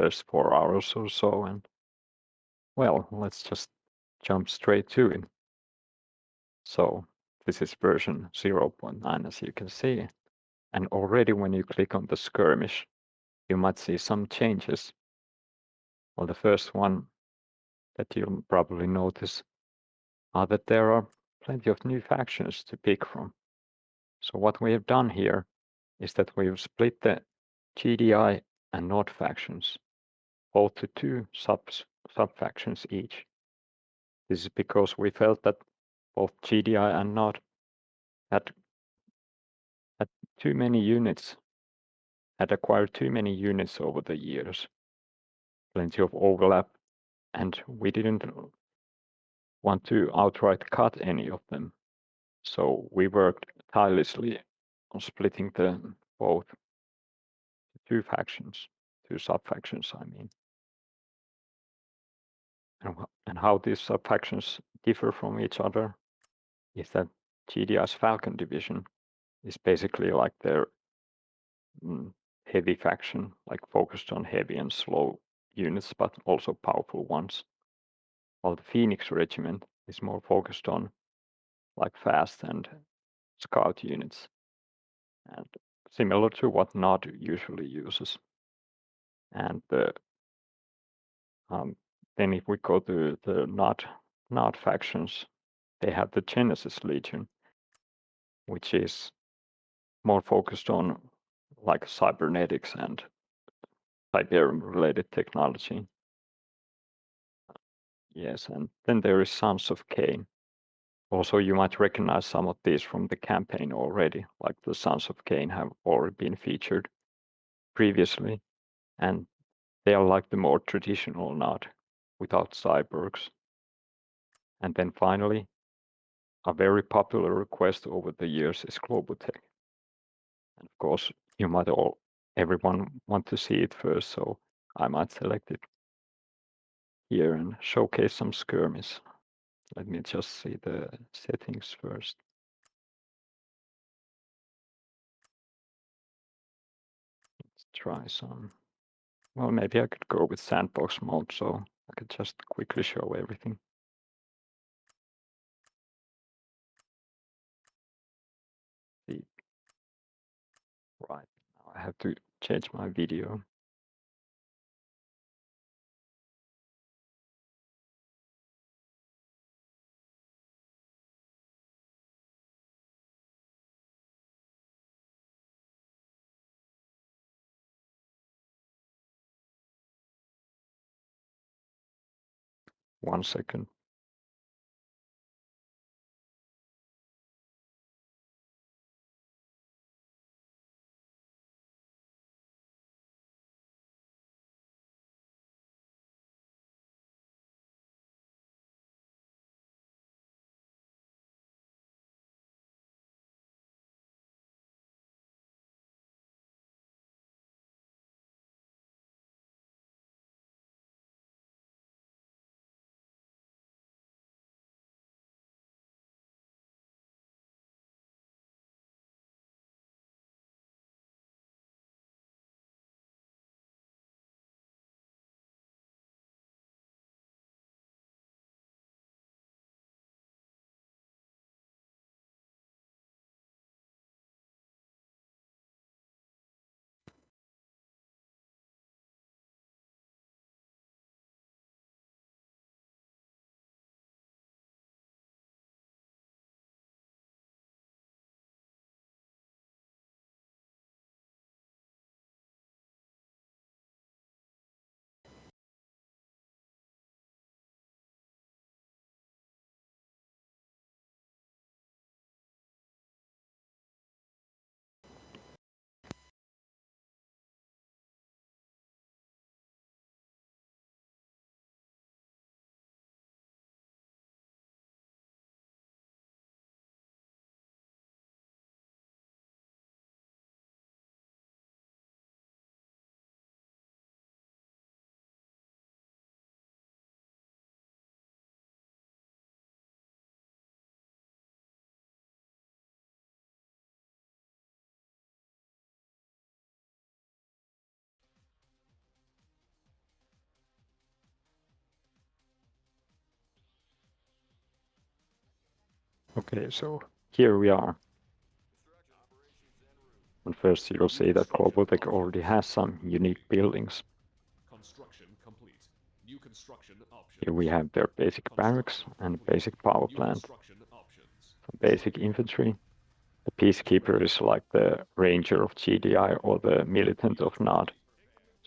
first 4 hours or so, and well, let's just jump straight to it. So this is version 0.9, as you can see, and already when you click on the skirmish, you might see some changes. Well, the first one that you'll probably notice are that there are plenty of new factions to pick from. So what we have done here is that we've split the GDI and Nod factions both to 2 sub-factions each. This is because we felt that both GDI and Nod had too many units, had acquired too many units over the years, plenty of overlap, and we didn't want to outright cut any of them. So we worked tirelessly on splitting both 2 factions, 2 sub-factions, I mean. And how these sub-factions differ from each other is that GDI's Falcon Division is basically like their heavy faction, like focused on heavy and slow units, but also powerful ones. While the Phoenix Regiment is more focused on like fast and scout units, and similar to what Nod usually uses. And then if we go to the Nod factions, they have the Genesis Legion, which is more focused on like cybernetics and Tiberian-related technology. Yes, and then there is Sons of Kane. Also, you might recognize some of these from the campaign already, like the Sons of Kane have already been featured previously, and they are like the more traditional Nod, without cyborgs. And then finally, a very popular request over the years is GloboTech. And of course, everyone want to see it first, so I might select it here and showcase some skirmish. Let me just see the settings first. Let's try some. Well, maybe I could go with sandbox mode, so I could just quickly show everything. Right, now I have to change my video. One second. Okay, so here we are. And first you'll see that GloboTech already has some unique buildings. Construction complete. New construction options. Here we have their basic barracks and basic power New plant, construction options. some basic infantry. The peacekeeper is like the ranger of GDI or the militant of NOD.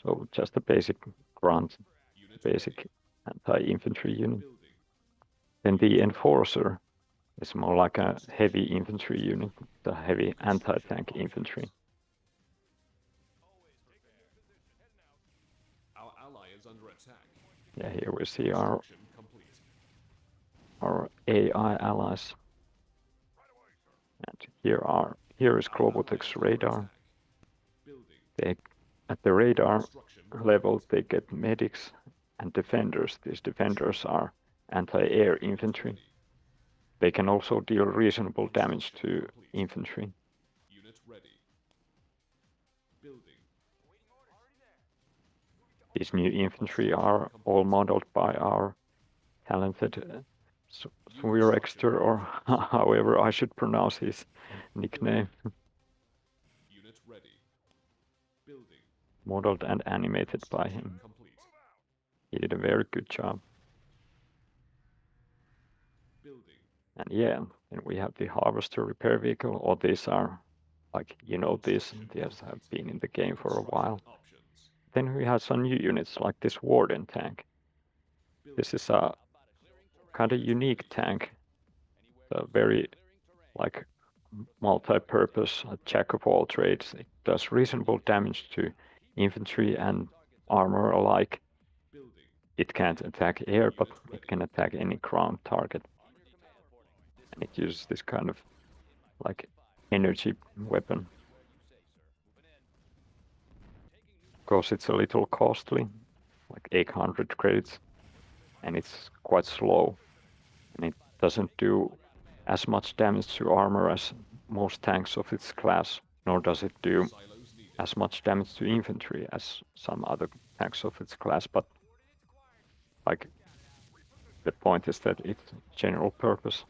So just a basic grunt, Unit basic ready. anti-infantry unit. Building. Then the enforcer is more like a heavy infantry unit, the heavy anti-tank infantry. Our ally is under attack. Yeah, here we see our Construction complete. AI allies. And here is Our ally GloboTech's is under radar. attack. Building. They, at the radar Construction level, complete. they get medics and defenders. These defenders are anti-air Unit infantry. ready. They can also deal reasonable damage Construction to complete. infantry. Unit ready. Building. These new infantry Construction are complete. all modeled by our talented New construction Swirexter, or options. however I should pronounce his nickname, Unit ready. Building. modeled and animated by Construction him. complete. He did a very good job. Building. And yeah, then we have the harvester repair vehicle, or these are, like, these have been in the game for a while. Options. Then we have some new units, like this Warden tank. Building. This is a kind of Unit unique ready. tank, a very, like, multi-purpose, a jack of all trades. It does reasonable damage to infantry and armor alike. Building. It can't attack air, but Unit it ready. can attack any ground target. And it uses this kind of, like, energy weapon. Of course, it's a little costly, like 800 credits, and it's quite slow, and it doesn't do as much damage to armor as most tanks of its class, nor does it do Silos needed. as much damage to infantry as some other tanks of its class, but like the point is that it's general purpose.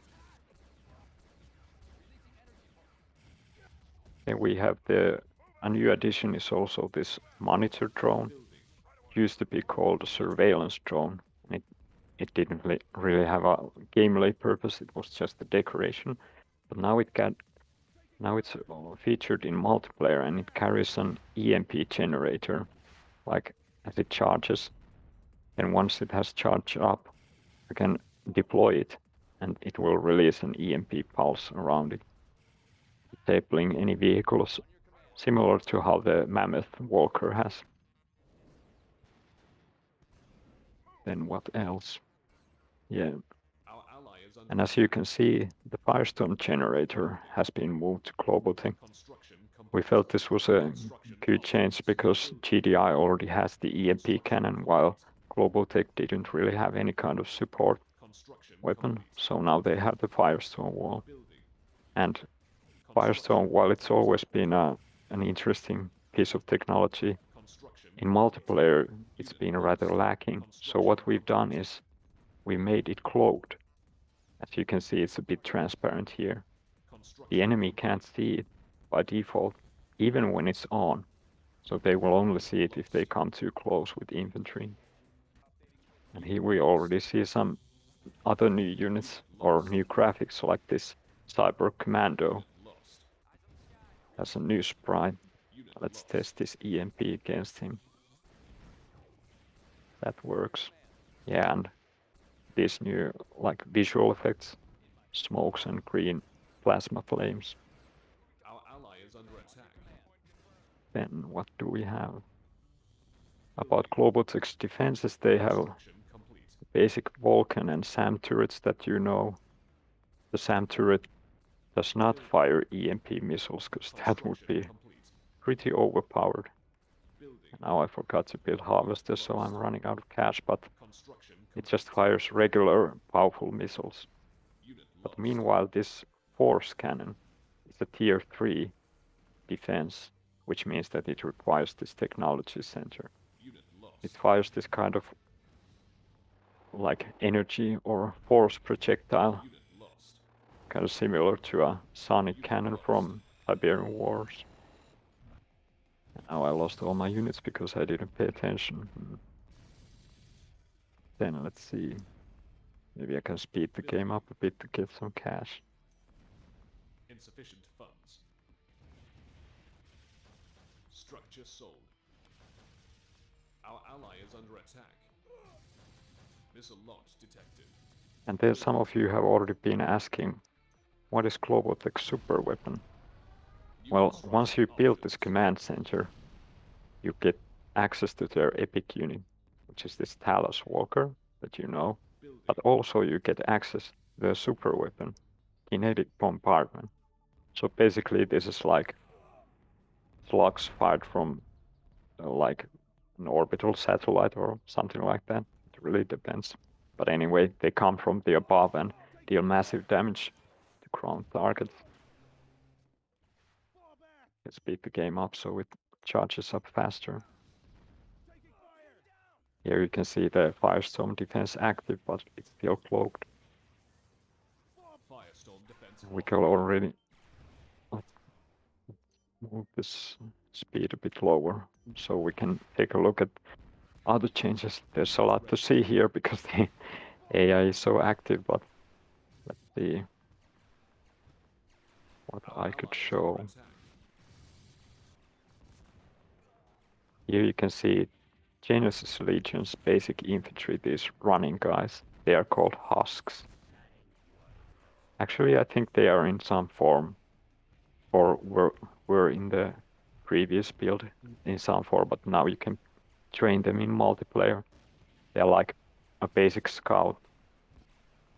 Then we have a new addition is also this monitor drone. Building. It used to be called a surveillance drone. It didn't really have a gameplay purpose. It was just a decoration. But now it's featured in multiplayer, and it carries an EMP generator, like as it charges. And once it has charged up, you can deploy it, and it will release an EMP pulse around it, disabling any vehicles, similar to how the Mammoth Walker has. Then what else? Yeah, Our ally is under and as you attack. can see, the Firestone generator has been moved to GloboTech. Construction complete. We felt this was a Construction good change because GDI already has the EMP cannon, while GloboTech didn't really have any kind of support Construction weapon. complete. So now they have the Firestone wall. Building. And Construction Firestone, while it's complete. always been an interesting piece of technology, Construction in complete. multiplayer it's Unit been rather lost. lacking. So Construction what we've done complete. is we made it cloaked. As you can see, it's a bit transparent here. The Construction enemy complete. can't see it by default, even when it's on. So they will only see it if they come too close with infantry. And here we already see some other new units or new graphics, like this Cyber Commando Lost. has a new sprite. Unit Let's lost. test this EMP against him. That works. Yeah, and these new, like, visual effects, smokes and green plasma flames. Our ally is under attack. Then what do we have? About Building. GloboTech's defenses, they have Construction complete. basic Vulcan and SAM turrets that you know. The SAM turret does not fire EMP missiles, because that would be Complete. pretty overpowered. Building. Now I forgot to build Harvester, so I'm running out of cash, but Construction it complete. just fires regular powerful missiles. Unit But lost. meanwhile, this force cannon is a tier 3 defense, which means that it requires this technology center. Unit lost. It fires this kind of, like, energy or force projectile, Unit lost. kind of similar to a sonic cannon from Tiberian Wars. Now I lost all my units because I didn't pay attention. Then let's see. Maybe I can speed the game up a bit to get some cash. Insufficient funds. Structure sold. Our ally is under attack. Missile launch detected. And then some of you have already been asking, what is GloboTech super weapon? Well, once you build this command center, you get access to their epic unit, which is this Talos Walker that you know, but also you get access to their super weapon, kinetic bombardment. So basically this is like slugs fired from like an orbital satellite or something like that. It really depends. But anyway, they come from the above and deal massive damage to ground targets. Let's speed the game up so it charges up faster. Here you can see the Firestorm defense active, but it's still cloaked. Firestorm defense. We can already move this speed a bit lower so we can take a look at other changes. There's a lot to see here because the AI is so active, but let's see what I could show. Here you can see Genesis Legion's basic infantry, these running guys. They are called husks. Actually, I think they are in some form, or were in the previous build in some form, but now you can train them in multiplayer. They're like a basic scout.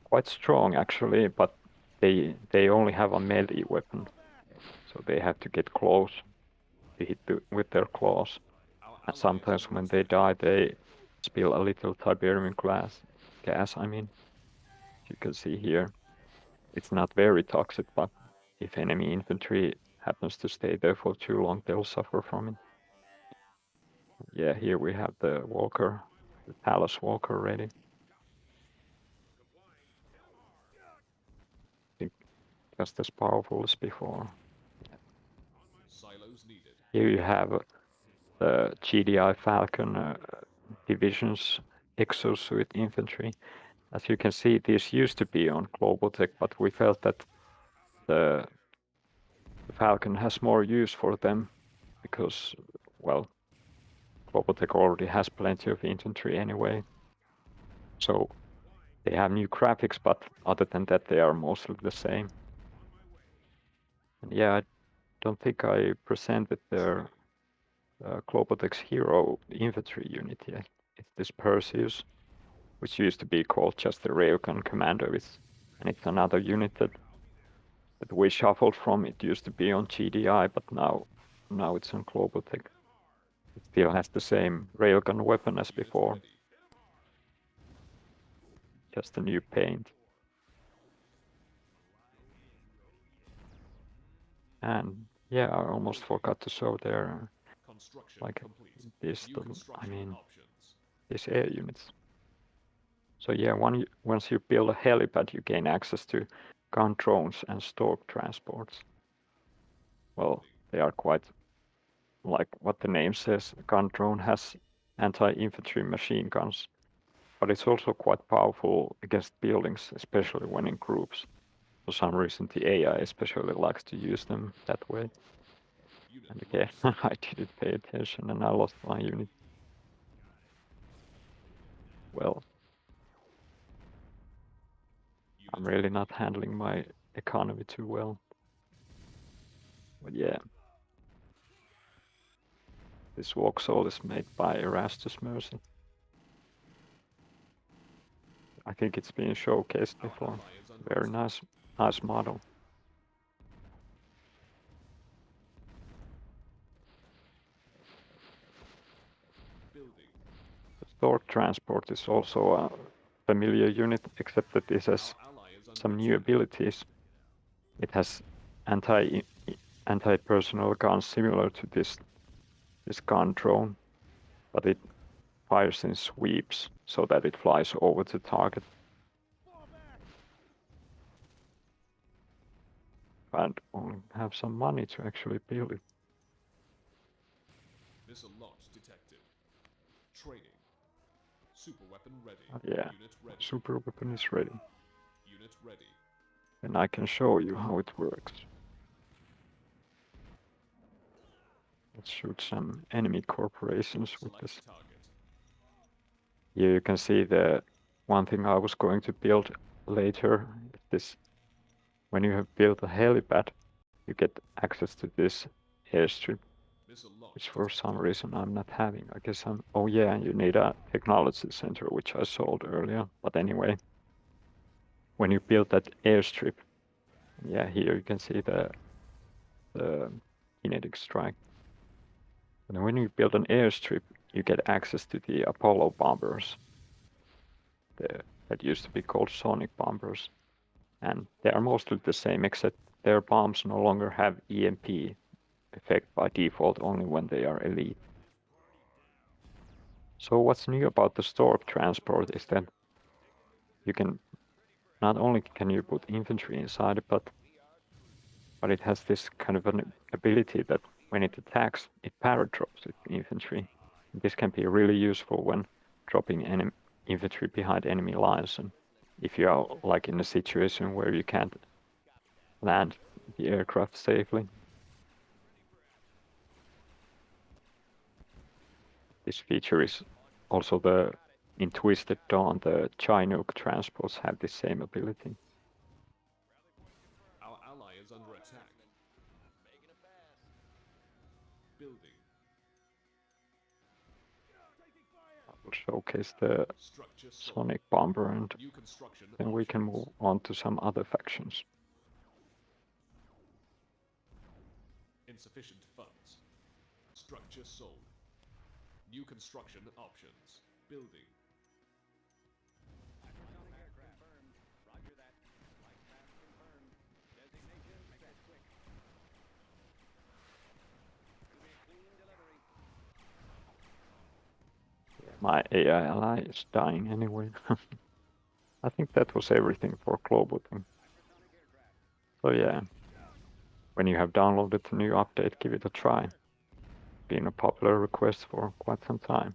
Quite strong actually, but they only have a melee weapon, so they have to get close to hit with their claws. And sometimes when they die, they spill a little Tiberium gas. I mean, you can see here, it's not very toxic, but if enemy infantry happens to stay there for too long, they'll suffer from it. Yeah, here we have the Walker, the Talos Walker ready. I think just as powerful as before. Silos needed. Here you have the GDI Falcon Division's exosuit infantry. As you can see, these used to be on GloboTech, but we felt that the Falcon has more use for them because, well, GloboTech already has plenty of infantry anyway. So they have new graphics, but other than that, they are mostly the same. And yeah, I don't think I presented their GloboTech's hero infantry unit yet. It's this Perseus, which used to be called just the Railgun Commander. And it's another unit that we shuffled from. It used to be on GDI, but now it's on GloboTech. It still has the same railgun weapon as before, just a new paint. And yeah, I almost forgot to show there, like this, I mean, these air units. So yeah, once you build a helipad, you gain access to gun drones and stork transports. Well, they are quite, like what the name says, a gun drone has anti-infantry machine guns, but it's also quite powerful against buildings, especially when in groups. For some reason, the AI especially likes to use them that way. And again, I didn't pay attention and I lost my unit. Well, I'm really not handling my economy too well. But yeah. This Vauxhall is made by Erastus Mercy. I think it's been showcased before. Very nice model. The stork transport is also a familiar unit, except that this has some new abilities. It has anti-personnel guns similar to this gun drone, but it fires in sweeps so that it flies over the target. bad. Only have some money to actually build it. Missile launch detected. Training. Super weapon ready. Yeah, Unit ready. super weapon is ready. Unit ready. And I can show you how it works. Let's shoot some enemy corporations with Select this. target. Here you can see the one thing I was going to build later is this. When you have built a helipad, you get access to this airstrip, Missile launch which for some detected. reason I'm not having. I guess I'm. Oh yeah, you need a technology center, which I sold earlier. But anyway, when you build that airstrip, yeah, here you can see the kinetic strike. And when you build an airstrip, you get access to the Apollo bombers. That used to be called Sonic bombers, and they are mostly the same, except their bombs no longer have EMP effect by default, only when they are elite. So what's new about the Storm transport is that you can not only can you put infantry inside it, but it has this kind of an ability that when it attacks, it paradrops with infantry. This can be really useful when dropping infantry behind enemy lines, and if you are like in a situation where you can't land the aircraft safely. This feature is also in Twisted Dawn, the Chinook transports have the same ability. Our ally is under attack. Building. I will showcase the Structure sold. Sonic bomber, and New construction then we can options. move on to some other factions. Insufficient funds. Structure sold. New construction options. Building. My AI ally is dying anyway. I think that was everything for GloboTech. So yeah, when you have downloaded the new update, give it a try. Been a popular request for quite some time.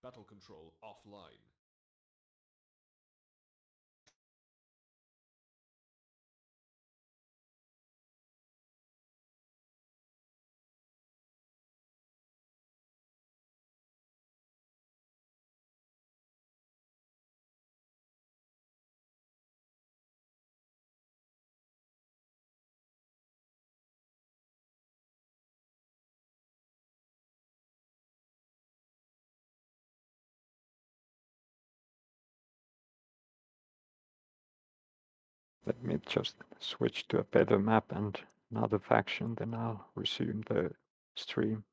Battle control offline. Let me just switch to a better map and another faction, then I'll resume the stream.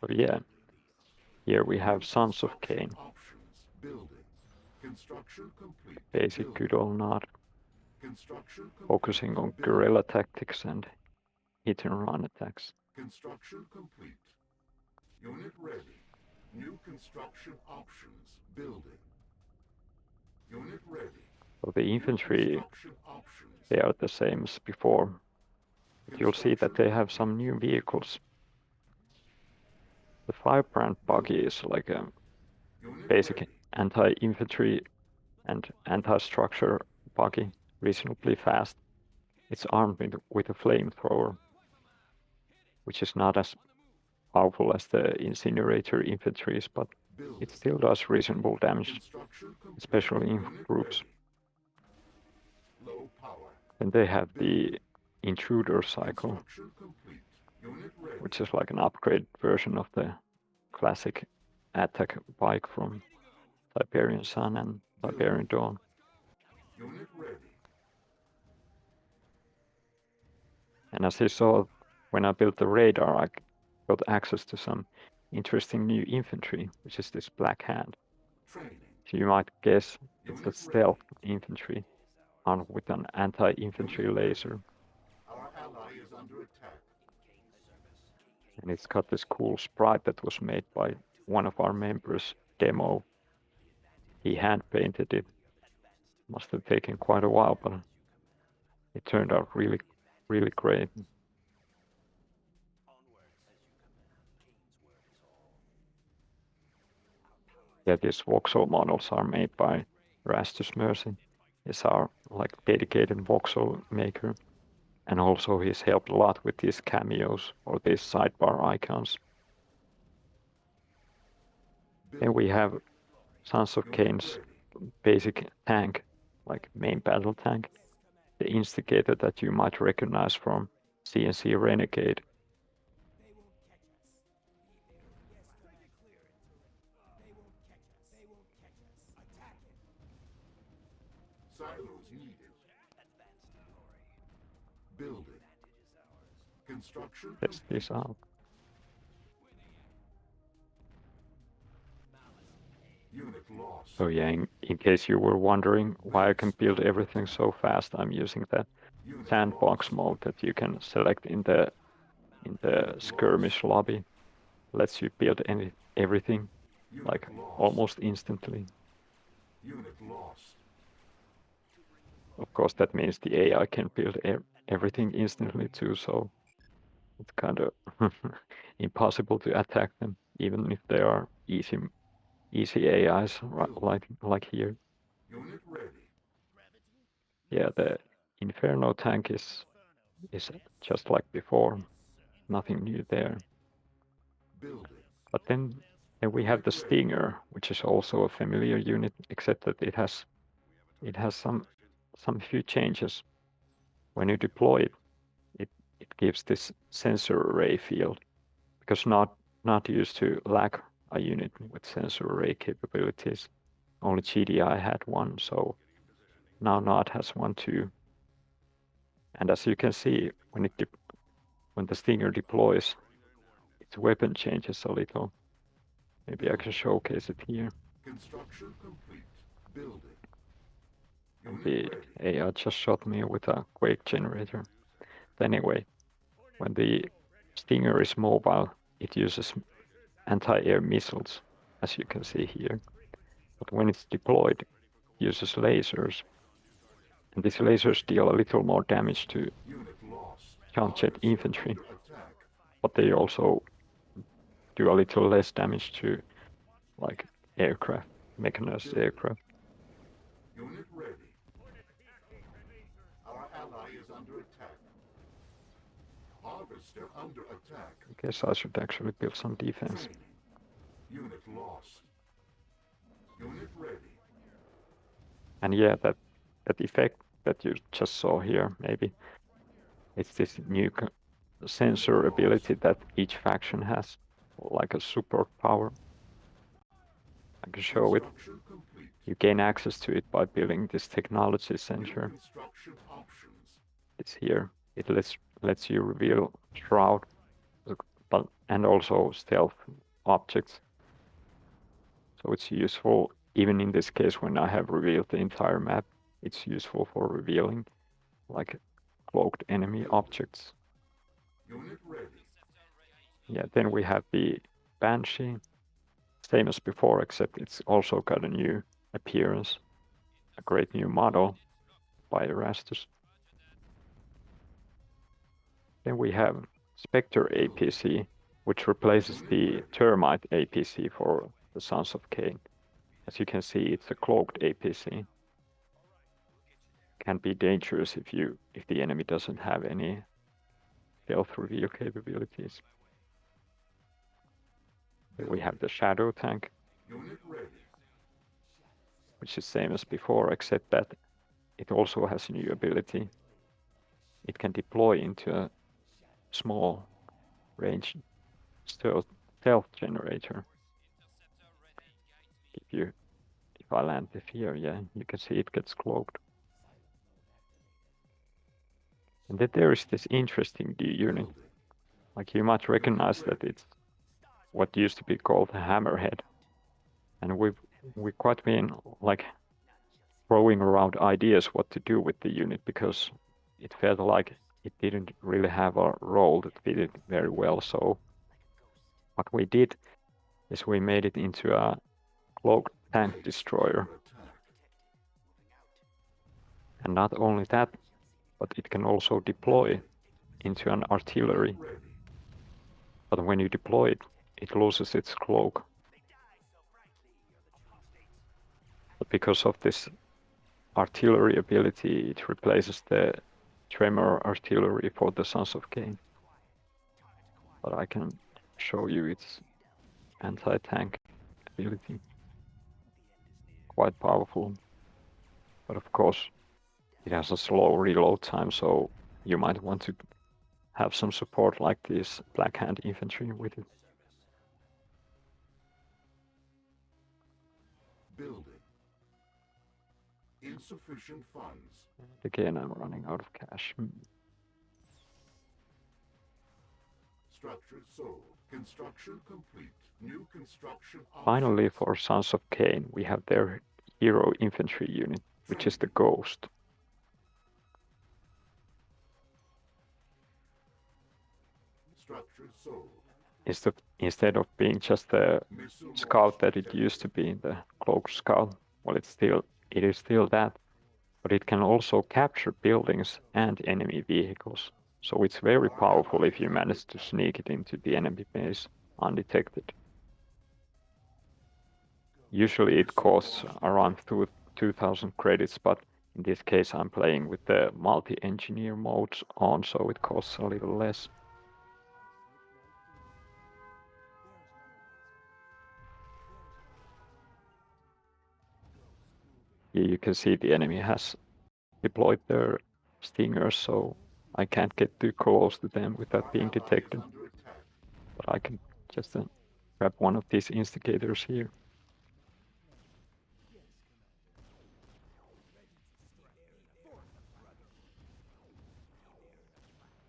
So yeah, here we have Sons of Kane. Options. Building. Construction complete. Basic good old nod, Construction complete. focusing on guerrilla tactics and hit and run attacks. Construction complete. Unit ready. New construction options. Building. Unit ready. So the infantry, Construction options. they are the same as before, but you'll see that they have some new vehicles. The firebrand buggy is like a Unit basic ready. anti-infantry and anti-structure buggy, reasonably fast. It's armed with a flamethrower, which is not as powerful as the incinerator infantries, but it still does reasonable damage, Construction complete. especially in Unit groups. ready. Low power. Then they have the intruder cycle, Construction complete. Unit ready. which is like an upgrade version of the classic attack bike from Tiberian Sun and Tiberian Dawn. Unit ready. And as you saw, when I built the radar, I got access to some interesting new infantry, which is this Black Hand. Training. So you might guess it's a Unit stealth infantry armed with an anti-infantry Unit ready. laser. Our ally is under attack. And it's got this cool sprite that was made by one of our members, Demo. He hand painted it. Must have taken quite a while, but it turned out really, really great. Yeah, these voxel models are made by Rastus Mercy. He's our like dedicated voxel maker. And also he's helped a lot with these cameos or these sidebar icons. Then we have Sons of Kane's basic tank, like main battle tank. The instigator that you might recognize from CNC Renegade. Silos needed. Building. Construction Test this out. Unit lost. So yeah, in case you were wondering why I can build everything so fast, I'm using that Unit sandbox lost. mode that you can select in the skirmish lobby. Lets you build everything Unit like lost. almost instantly. Unit lost. Of course, that means the AI can build everything instantly too, so it's kind of impossible to attack them, even if they are easy AIs like here. Unit ready. Yeah, the Inferno tank is just like before, nothing new there. Building. But then we have the Stinger, which is also a familiar unit, except that it has some few changes. When you deploy it, it gives this sensor array field, because not used to lack a unit with sensor array capabilities. Only GDI had one, so now NOD has one too. And as you can see, when the Stinger deploys, its weapon changes a little. Maybe I can showcase it here. Construction complete. Building. And Unit the ready. AI just shot me with a quake generator. But anyway, when the Stinger is mobile, it uses anti-air missiles, as you can see here. But when it's deployed, it uses lasers. And these lasers deal a little more damage to Unit lost. jump jet Harvester infantry, under attack. but they also do a little less damage to like aircraft, mechanized aircraft. Unit ready. Our ally is under attack. Harvester under attack. I guess I should actually build some defense. Training. Unit lost. Unit ready. And yeah, that effect that you just saw here, maybe it's this new sensor ability that each faction has, like a support power. I can show it. Construction complete. You gain access to it by building this technology New center. construction options. It's here. It lets you reveal shroud, but and also stealth objects. So it's useful even in this case when I have revealed the entire map. It's useful for revealing like cloaked enemy objects. Unit ready. Yeah, then we have the Banshee, same as before, except it's also got a new appearance, a great new model by Erastus. Then we have Spectre APC, which replaces the Termite APC for the Sons of Kane. As you can see, it's a cloaked APC. Can be dangerous if the enemy doesn't have any stealth reveal capabilities. Then we have the Shadow tank, Unit ready. which is same as before, except that it also has a new ability. It can deploy into a small range stealth generator. If I land it here, yeah, you can see it gets cloaked. And then there is this interesting unit. Like you might recognize that it's what used to be called a hammerhead. And we quite been like throwing around ideas what to do with the unit because it felt like it didn't really have a role that fitted very well. So what we did is we made it into a cloaked tank destroyer. And not only that, but it can also deploy into an artillery. But when you deploy it, it loses its cloak. But because of this artillery ability, it replaces the tremor artillery for the Sons of Kane. But I can show you its anti-tank ability. Quite powerful. But of course, it has a slow reload time, so you might want to have some support like this Black Hand infantry with it. Building. Insufficient funds. And again, I'm running out of cash. Structure sold. Construction complete. New construction options. Finally, for Sons of Kane, we have their hero infantry unit, which is the Ghost. Structure sold. Instead of being just the scout that it used to be, the cloaked scout, well, it is still that, but it can also capture buildings and enemy vehicles. So it's very powerful if you manage to sneak it into the enemy base undetected. Usually it costs around 2,000 credits, but in this case I'm playing with the multi-engineer modes on, so it costs a little less. Here you can see the enemy has deployed their stingers, so I can't get too close to them without being detected. But I can just grab one of these instigators here.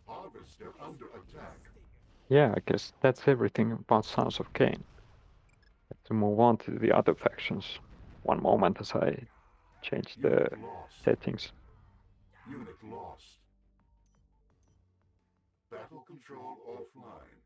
Harvester under attack. Yeah, I guess that's everything about Sons of Kane. To move on to the other factions. One moment as I change the settings. Unit lost. Battle control offline.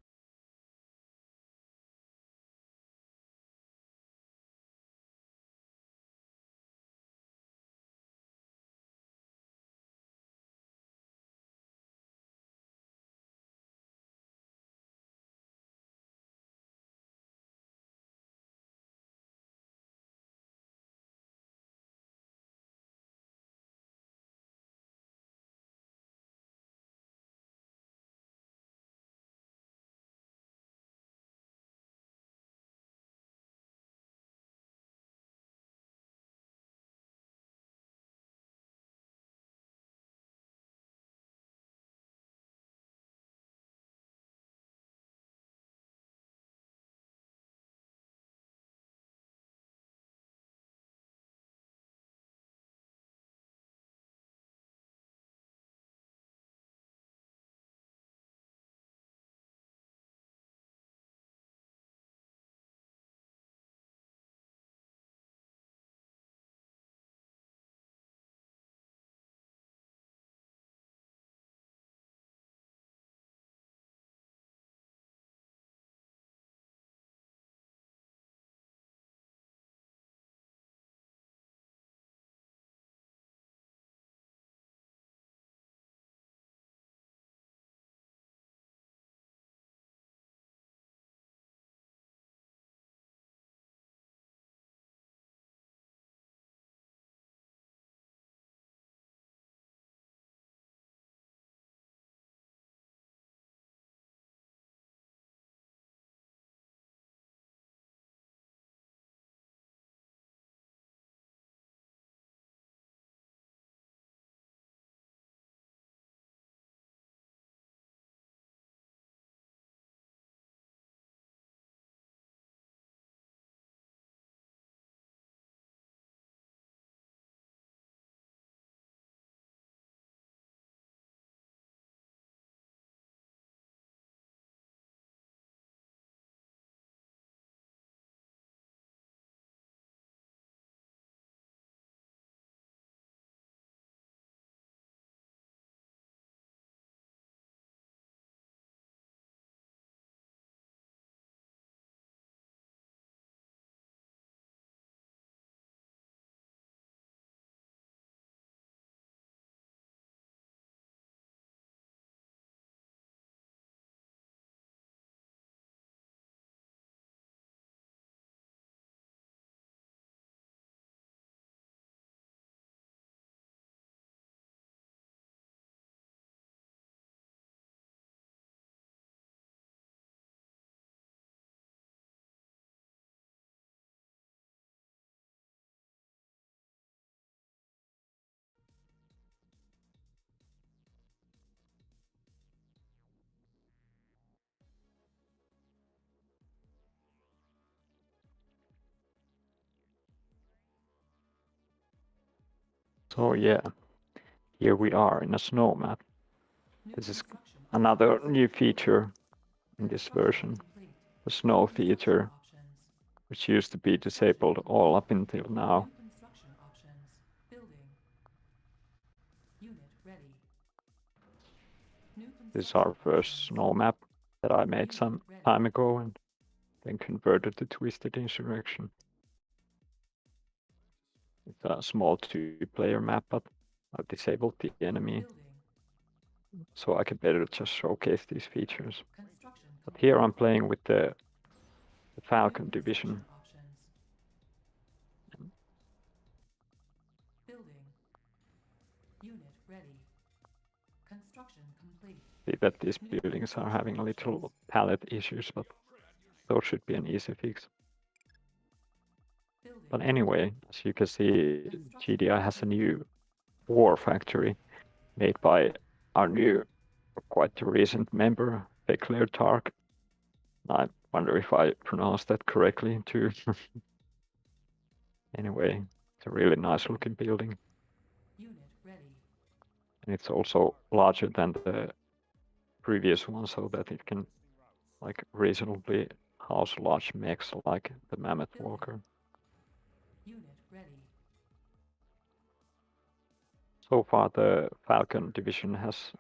So yeah, here we are in a snow map. New This is construction another options. new feature in this Construction version, complete. the snow Construction feature, options. which used to be disabled all up until now. New construction options. Building. Unit ready. New This is construction our first options. snow map that I made Unit some ready. time ago and then converted to Twisted Insurrection. It's a small 2-player map, but I've disabled the enemy Building. so I can better just showcase these features. Construction But complete. here I'm playing with the Falcon New Division. construction options. Building. Unit ready. Construction complete. See that these New buildings are construction having a little options. palette issues, but those should be an easy fix. Building. But anyway, as you can see, Construction GDI has a complete. new war factory made by our new, quite recent member, Declare Tark. I wonder if I pronounced that correctly too. Anyway, it's a really nice looking building. Unit ready. And it's also larger than the previous one so that it can like reasonably house large mechs like the Mammoth Building. Walker. Unit ready. So far the Falcon Division has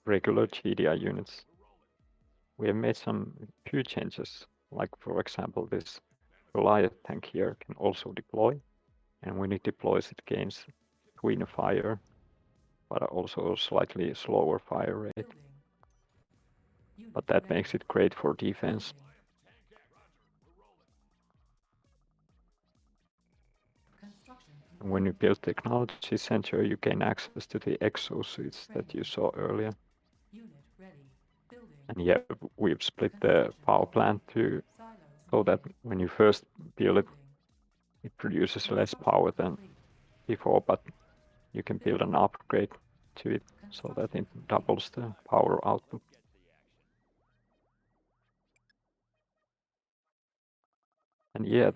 regular GDI units. We have made some few changes, like for example this Goliath tank here can also deploy, and when it deploys it gains Queen of Fire, but also a slightly slower fire rate. Building. Unit But that ready. makes it great for defense. Building. Construction And when you complete. build Technology Center, you gain access to the exosuits that you saw earlier. Unit ready. Building. And yeah, we've split the power plant to Silos so that made. when you first build it, Building. it produces less Construction power than complete. before, but you can build an upgrade to it so that it doubles the power output. And yeah,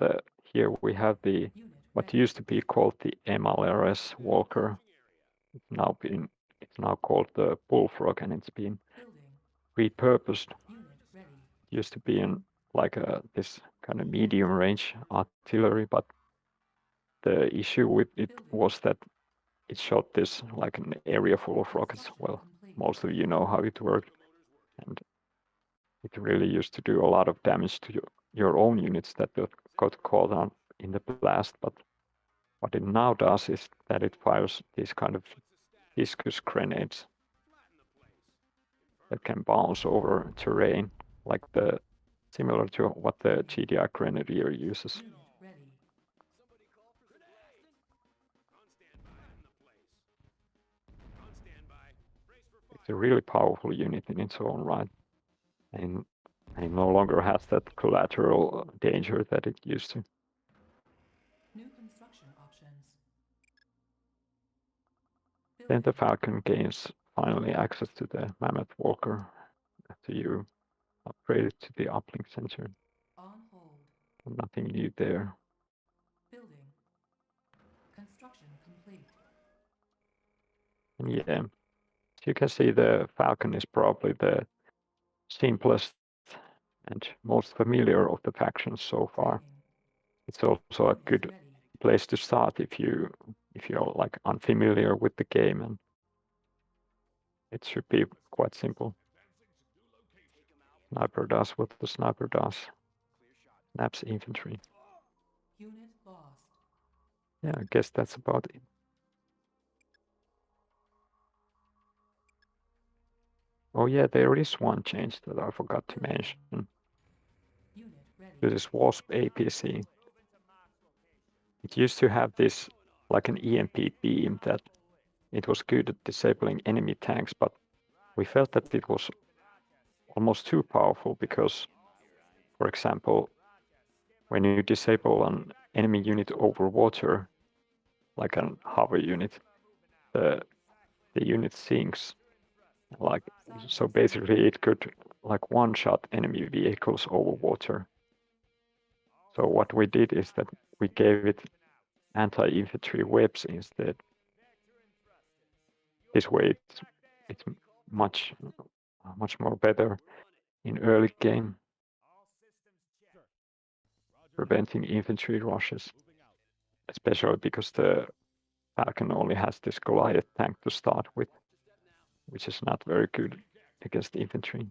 here we have the Unit what ready. used to be called the MLRS Walker. It's now called the Bullfrog, and it's been Building. repurposed. Unit ready. It used to be in like this kind of medium range artillery, but the issue with it was that it shot this like an area full of rockets. Well, most of you know how it worked, and it really used to do a lot of damage to your own units that got caught on in the blast. But what it now does is that it fires these kind of discus grenades that can bounce over terrain, like similar to what the GDI Grenadier uses. Unit ready. It's a really powerful unit in its own right, and it no longer has that collateral danger that it used to. New construction options. Then Building. the Falcon gains finally access to the Mammoth Walker after you upgrade it to the uplink sensor. On hold. Nothing new there. Building. Construction complete. And yeah, as you can see, the Falcon is probably the simplest and most familiar of the factions so far. Training. It's also a Unit good ready. place to start if you're like unfamiliar with the game, and it should be quite simple. Sniper does what the sniper does. Snaps infantry. Unit lost. Yeah, I guess that's about it. Oh yeah, there is one change that I forgot to Building. mention. Unit ready. This is Wasp APC. It used to have this like an EMP beam that it was good at disabling enemy tanks, but we felt that it was almost too powerful because, for example, when you disable an enemy unit over water, like a hover unit, the unit sinks. Like so, basically, it could like one-shot enemy vehicles over water. So what we did is that we gave it anti-infantry webs instead, This way it's much more better in early game, preventing infantry rushes, especially because the Falcon only has this Goliath tank to start with, which is not very good against infantry.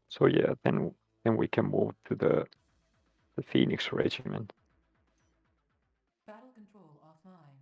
So yeah, then we can move to the Phoenix Regiment. Battle control offline.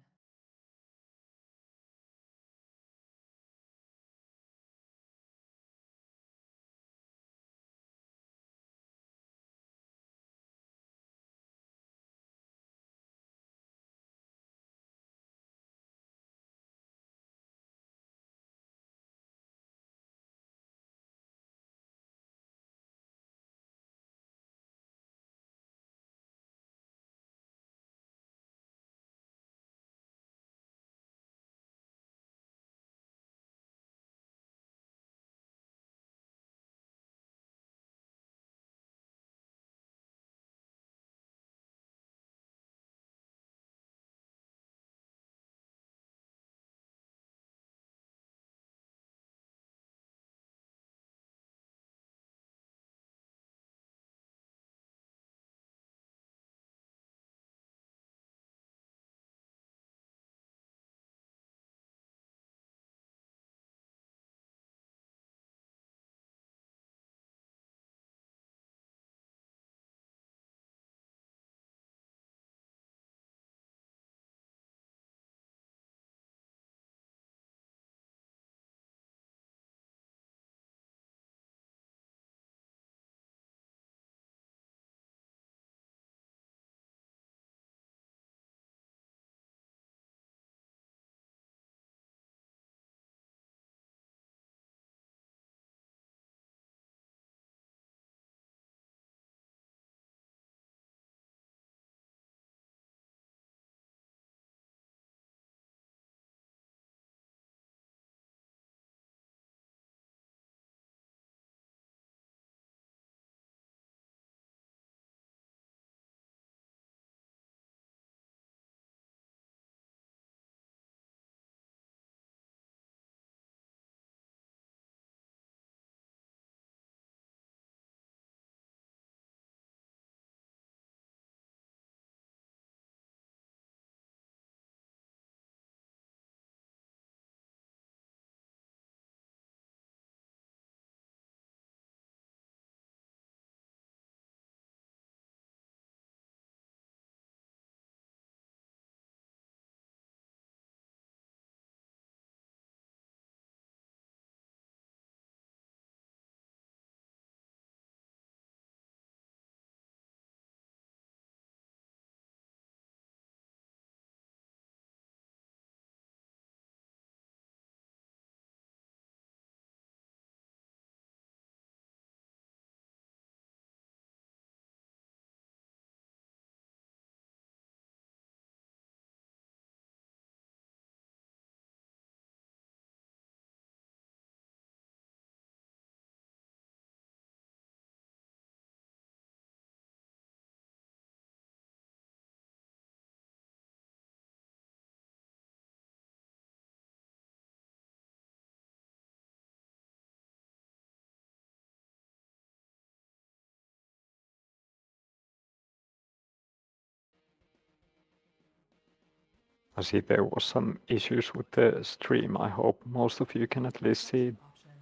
I see there was some issues with the stream. I hope most of you can at least see it. Options.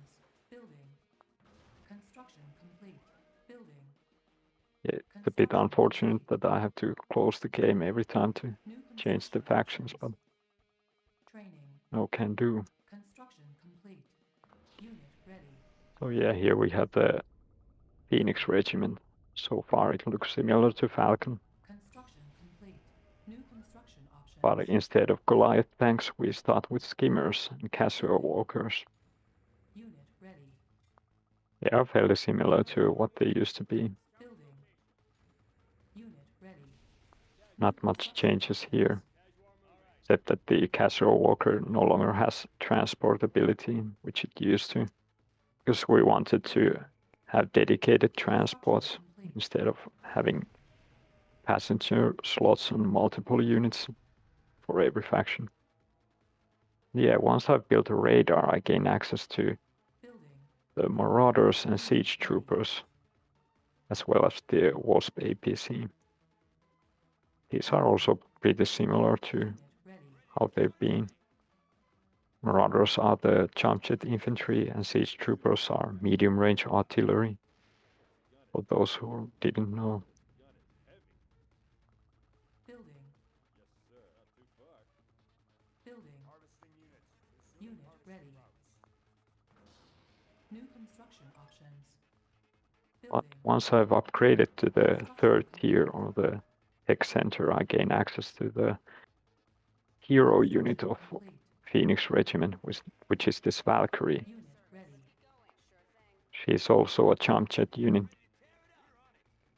Building. Construction complete. Building. Yeah, it's a bit unfortunate that I have to close the game every time to New change the construction factions, but options. Training. no can do. Construction complete. Unit ready. So yeah, here we have the Phoenix Regiment. So far it looks similar to Falcon, Construction complete. New construction options. but instead of Goliath tanks, we start with skimmers and Casio walkers. Unit ready. They are fairly similar to what they used to be. Building. Unit ready. Not much changes here, except that the Casio walker no longer has transportability, which it used to, because we wanted to have dedicated transports instead of having passenger slots on multiple units for every faction. Yeah, once I've built a radar, I gain access to Building. the Marauders and Siege Troopers, as well as the Wasp APC. These are also pretty similar to Unit ready. how they've been. Marauders are the jump jet infantry, and Siege Troopers are medium-range artillery, for those who didn't know. Building. Building. Unit ready. New construction options. But Building. once I've upgraded to the 3rd tier or the tech center, I gain access to the hero unit of Complete. Phoenix Regiment, which is this Valkyrie. Unit ready. She's also a jump jet unit,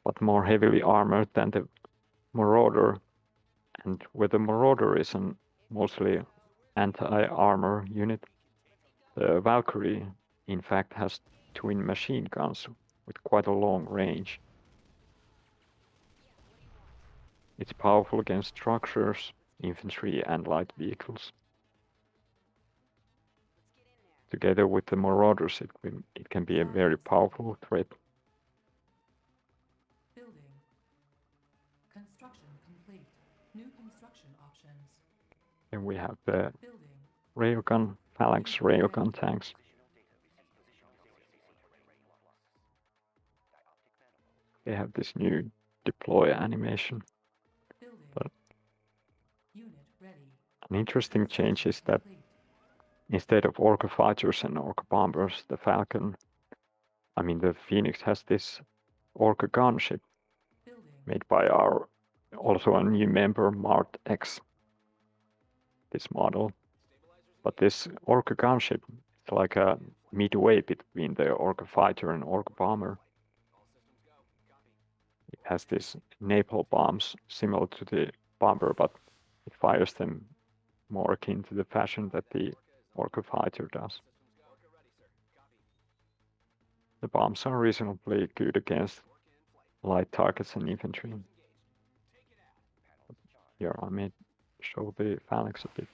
but more heavily armored than the Marauder. And where the Marauder is a mostly anti-armor unit, the Valkyrie, in fact, has twin machine guns with quite a long range. It's powerful against structures, infantry, and light vehicles. Together with the Marauders, it can be a very powerful threat. Building. Construction complete. New construction options. Then we have the Building. railgun, phalanx railgun tanks. They have this new deploy animation. Building. But Unit ready. an interesting change is that Complete. instead of Orca fighters and Orca bombers, the Phoenix has this Orca gunship Building. made by our also a new member, Mart X, this model. But this Orca gunship is like a midway between the Orca fighter and Orca bomber. It has these napalm bombs similar to the bomber, but it fires them more akin to the fashion that the Orca fighter does. The bombs are reasonably good against light targets and infantry. Here I may show the phalanx a bit.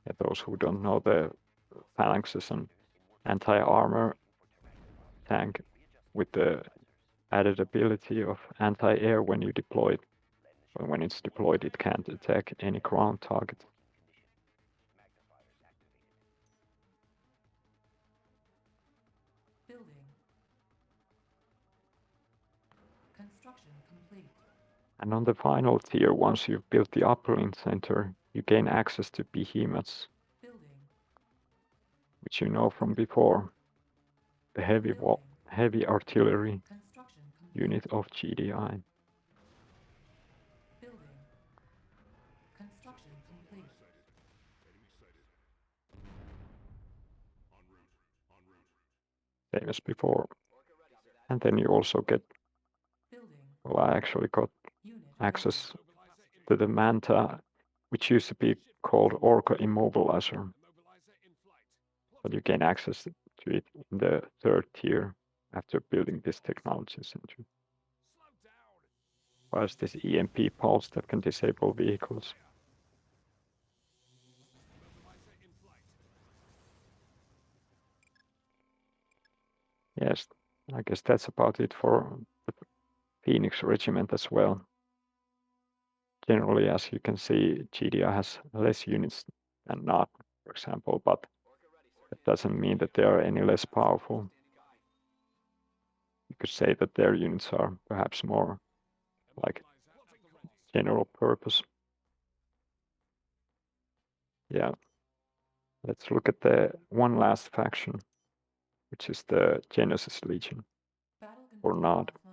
Yeah, those who don't know, the phalanx is an anti-armor tank with the added ability of anti-air when you deploy it. But when it's deployed, it can't attack any ground target. Building. Construction complete. And on the final tier, once you've built the uplink center, you gain access to behemoths, Building. which you know from before. The heavy artillery Construction complete. unit of GDI. Building. Construction complete. Same as before. And then you also get, Building. well, I actually got Unit access to the Manta, which used to be called Orca Immobilizer. But you gain access to it in the 3rd tier after building this technology center. Whilst this EMP pulse that can disable vehicles. Yes, I guess that's about it for the Phoenix Regiment as well. Generally, as you can see, GDI has less units than not, for example, but that doesn't mean that they are any less powerful. You could say that their units are perhaps more like general purpose. Yeah. Let's look at the one last faction, which is the Genesis Legion, Battle or complete not. offline.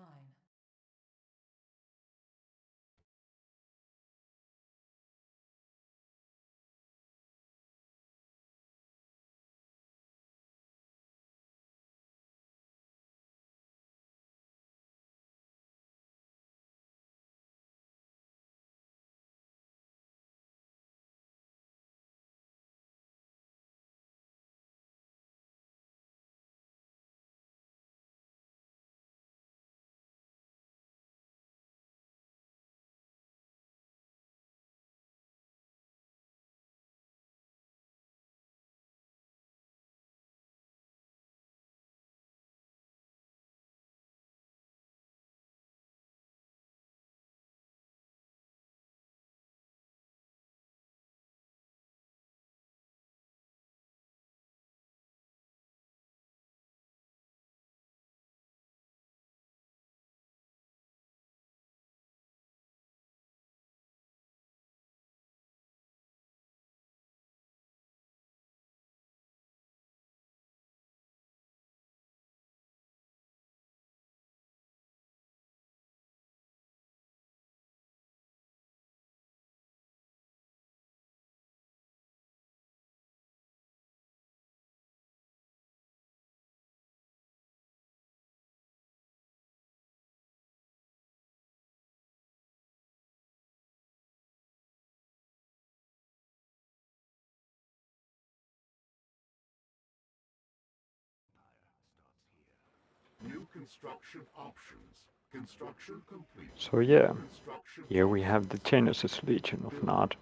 construction options. Construction complete. So yeah, Construction here we have the Genesis Legion of Nod.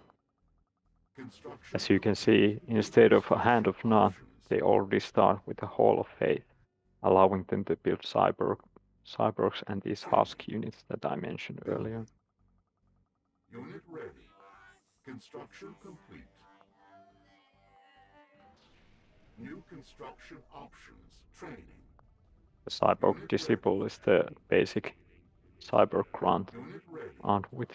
construction As you can complete. see, instead of a Hand of Nod, they already start with a Hall of Faith, allowing them to build cyborgs and these husk units that I mentioned earlier. Unit ready. Construction complete. New construction options. Training. The cyborg disciple is the basic cyborg grunt, Unit ready. armed with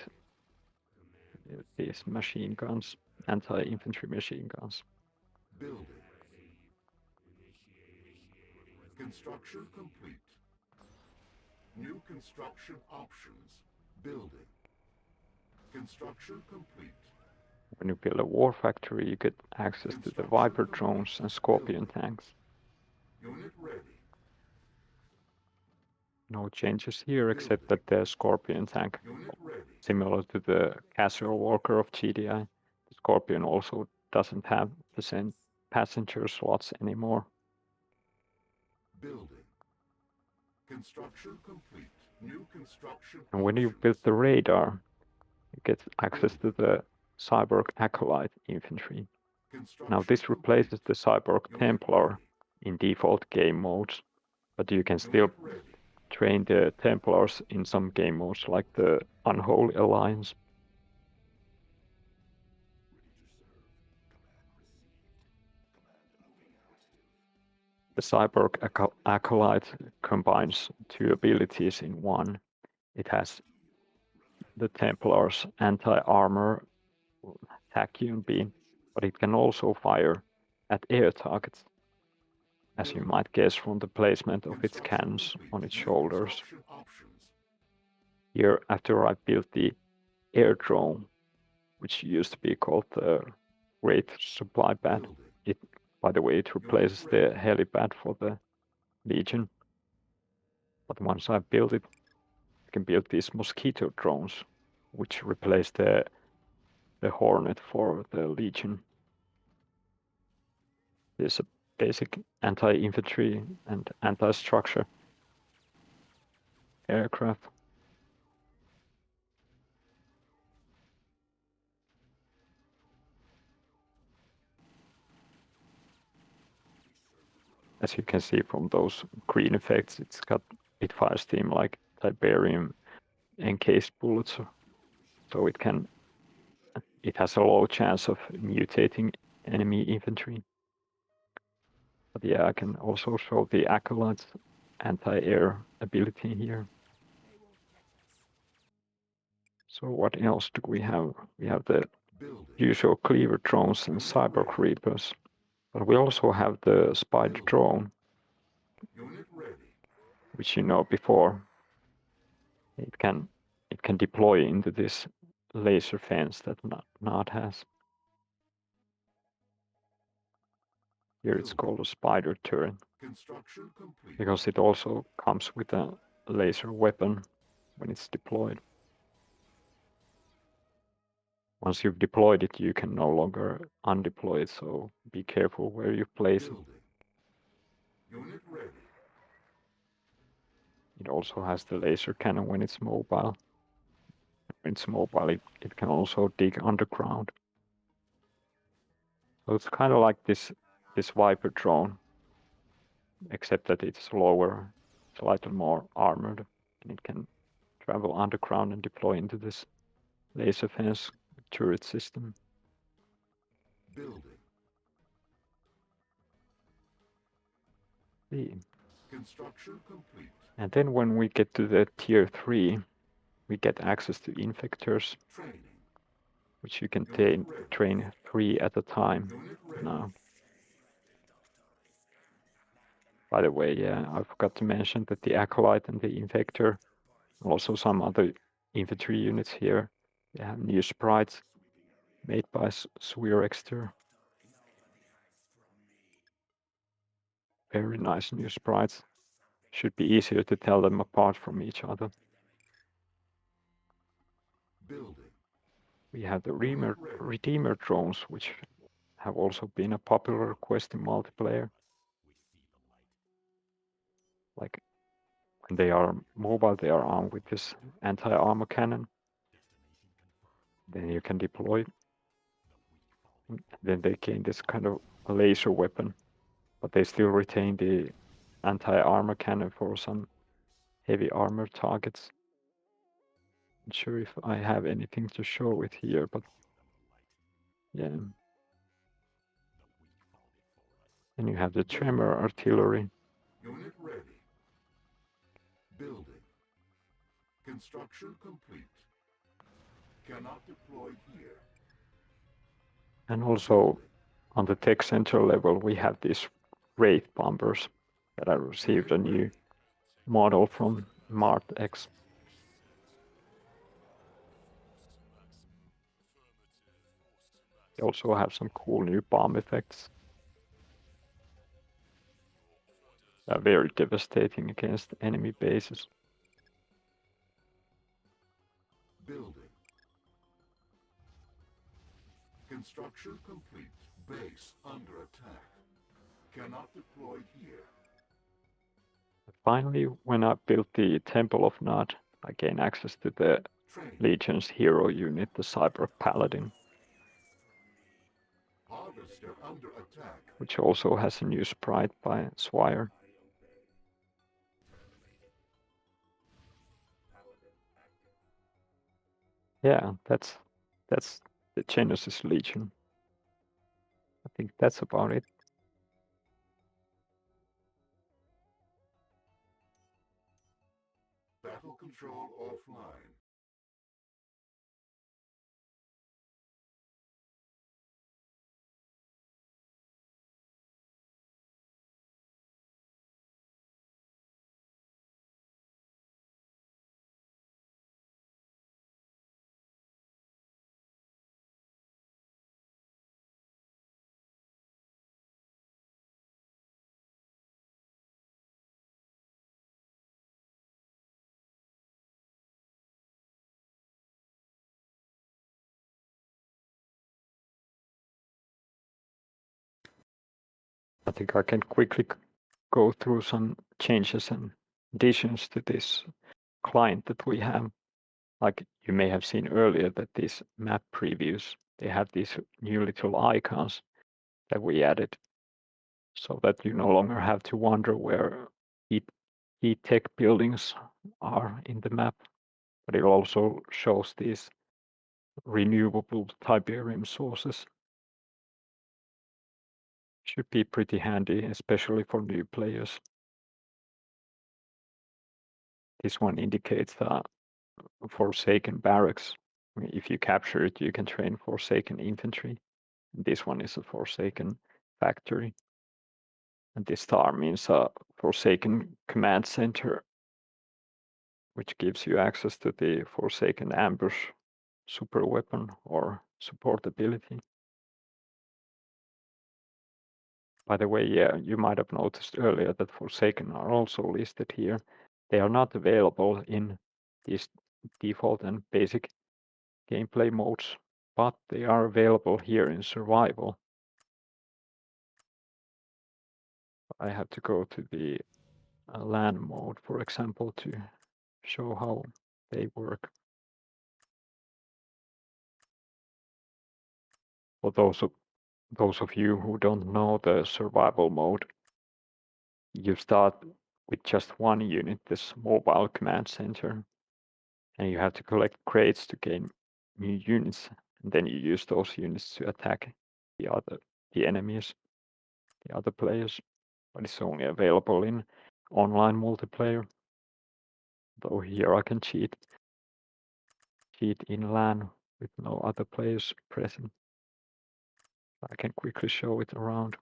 these machine guns, anti-infantry machine guns. Building. Construction complete. New construction options. Building. Construction complete. When you build a war factory, you get access to the Viper drones and Scorpion tanks. Unit ready. No changes here except that the Scorpion tank, Unit ready. similar to the Casual Walker of GDI, the Scorpion also doesn't have the passenger slots anymore. Building. Construction complete. New construction And when you options. build the radar, you get access to the Cyborg Acolyte infantry. Construction Now this replaces the Cyborg Unit Templar ready. in default game modes, but you can still Unit ready. train the Templars in some game modes like the Unholy Alliance. The Cyborg Acolyte combines two abilities in one. It has the Templar's anti-armor tachyon beam, but it can also fire at air targets, as you might guess from the placement of its cannons on its shoulders. Construction options. Here, after I built the air drone, which used to be called the Great Supply Pad, Building. by the way, it replaces the helipad for the Legion. But once I built it, I can build these mosquito drones, which replace the Hornet for the Legion. There's a basic anti-infantry and anti-structure aircraft. As you can see from those green effects, it fires steam like Tiberian encased bullets, so it has a low chance of mutating enemy infantry. But yeah, I can also show the Acolyte's anti-air ability here. So what else do we have? We have the Building. usual cleaver drones and cyber creepers, but we also have the spider drone, Unit ready. which you know before. It can deploy into this laser fence that Nod has. Here it's called a spider turret Construction complete. because it also comes with a laser weapon when it's deployed. Once you've deployed it, you can no longer undeploy it, so be careful where you place it. Building. Unit ready. It also has the laser cannon when it's mobile. When it's mobile, it can also dig underground. So it's kind of like this Viper drone, except that it's lower, slightly more armored, and it can travel underground and deploy into this laser fence turret system. Building. See. Construction complete. And then when we get to the tier 3, we get access to infectors, Training. which you can train 3 at a time Unit ready. now. By the way, yeah, I forgot to mention that the Acolyte and the Infector, and also some other infantry units here, they have new sprites made by Swirexter. Very nice new sprites. Should be easier to tell them apart from each other. Building. We have the Redeemer drones, which have also been a popular quest in multiplayer. Like when they are mobile, they are armed with this anti-armor cannon. Then you can deploy. Then they gain this kind of laser weapon, but they still retain the anti-armor cannon for some heavy armor targets. Not sure if I have anything to show it here, but yeah. Then you have the tremor artillery. Unit ready. Building. Construction complete. Cannot deploy here. And also on the tech center level, we have these Wraith bombers that I received a new model from MartX. They also have some cool new bomb effects. They're very devastating against enemy bases. Building. Construction complete. Base under attack. Cannot deploy here. Finally, when I built the Temple of Nod, I gained access to the Training. Legion's hero unit, the Cyber Paladin, Harvester under attack. which also has a new sprite by Swire. Yeah, that's the Genesis Legion. I think that's about it. Battle control offline. I think I can quickly go through some changes and additions to this client that we have. Like you may have seen earlier that these map previews, they have these new little icons that we added so that you no longer have to wonder where key tech buildings are in the map. But it also shows these renewable Tiberium sources. Should be pretty handy, especially for new players. This one indicates the Forsaken barracks. If you capture it, you can train Forsaken infantry. This one is a Forsaken factory. And this star means a Forsaken command center, which gives you access to the Forsaken ambush super weapon or support ability. By the way, yeah, you might have noticed earlier that Forsaken are also listed here. They are not available in these default and basic gameplay modes, but they are available here in survival. I have to go to the LAN mode, for example, to show how they work. For those of you who don't know the survival mode, you start with just one unit, this mobile command center, and you have to collect crates to gain new units, and then you use those units to attack the enemies, the other players. But it's only available in online multiplayer. Though here I can cheat in LAN with no other players present. I can quickly show it around.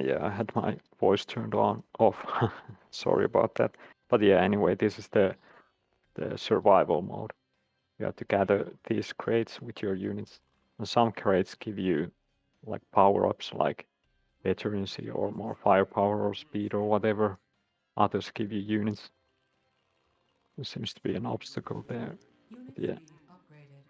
Yeah, I had my voice turned on off. Sorry about that. But yeah, anyway, this is the survival mode. You have to gather these crates with your units. And some crates give you like power-ups like veterancy or more firepower or speed or whatever. Others give you units. There seems to be an obstacle there. Unit Yeah. speed upgraded.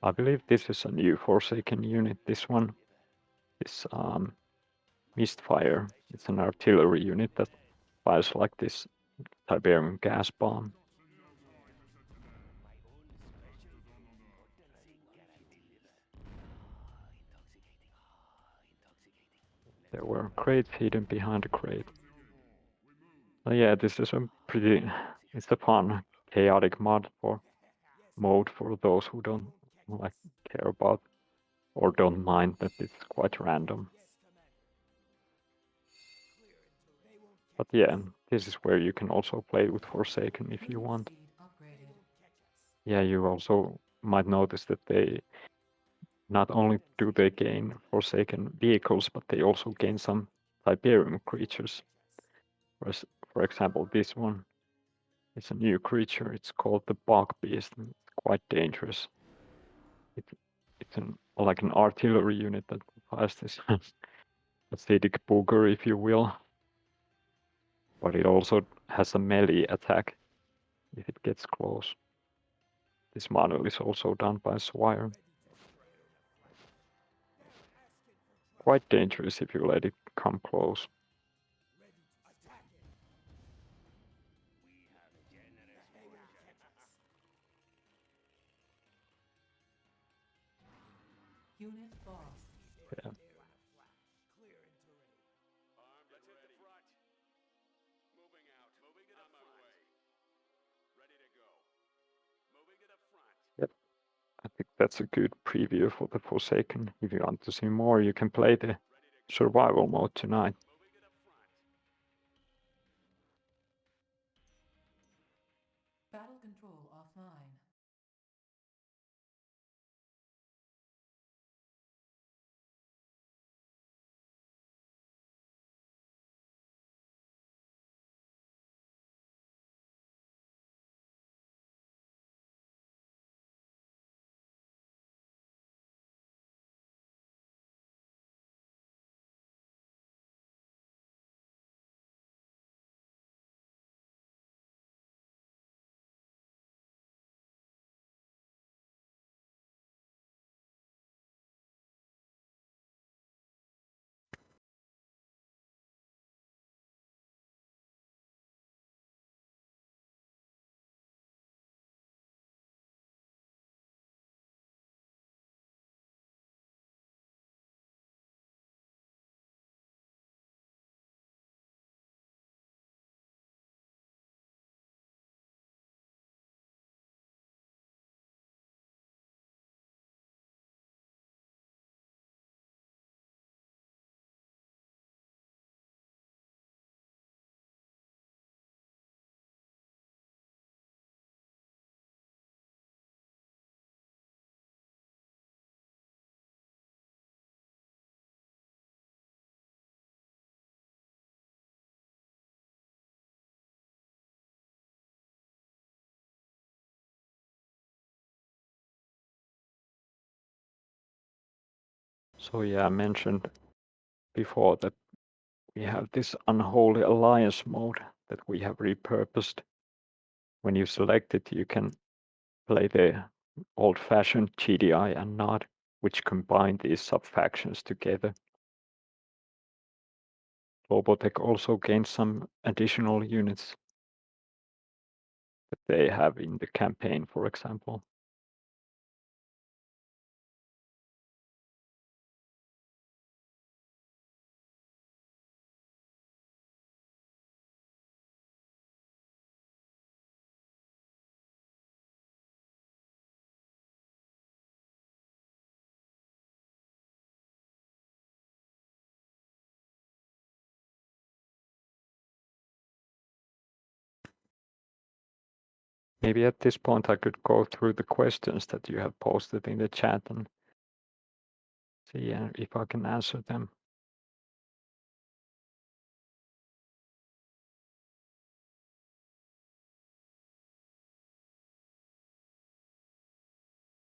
I believe this is a new Forsaken unit, this one. This Mistfire. It's an artillery unit that fires like this Tiberian gas bomb. There were crates hidden behind the crate. Yeah, this is a pretty, it's a fun, chaotic mode for those who don't like care about or don't mind that it's quite random. But yeah, this is where you can also play with Forsaken if you Unit want. speed upgraded. Yeah, you also might notice that they not only do they gain Forsaken vehicles, but they also gain some Tiberium creatures. For example, this one is a new creature. It's called the Bog Beast, and it's quite dangerous. It's like an artillery unit that fires this acidic booger, if you will. But it also has a melee attack if it gets close. This model is also done by Swire. Quite dangerous if you let it come close. Unit lost. Yeah. Yep. I think that's a good preview for the Forsaken. If you want to see more, you can play the survival mode tonight. Battle control offline. So yeah, I mentioned before that we have this Unholy Alliance mode that we have repurposed. When you select it, you can play the old-fashioned GDI and NOD, which combine these subfactions together. GloboTech also gains some additional units that they have in the campaign, for example. Maybe at this point I could go through the questions that you have posted in the chat and see if I can answer them.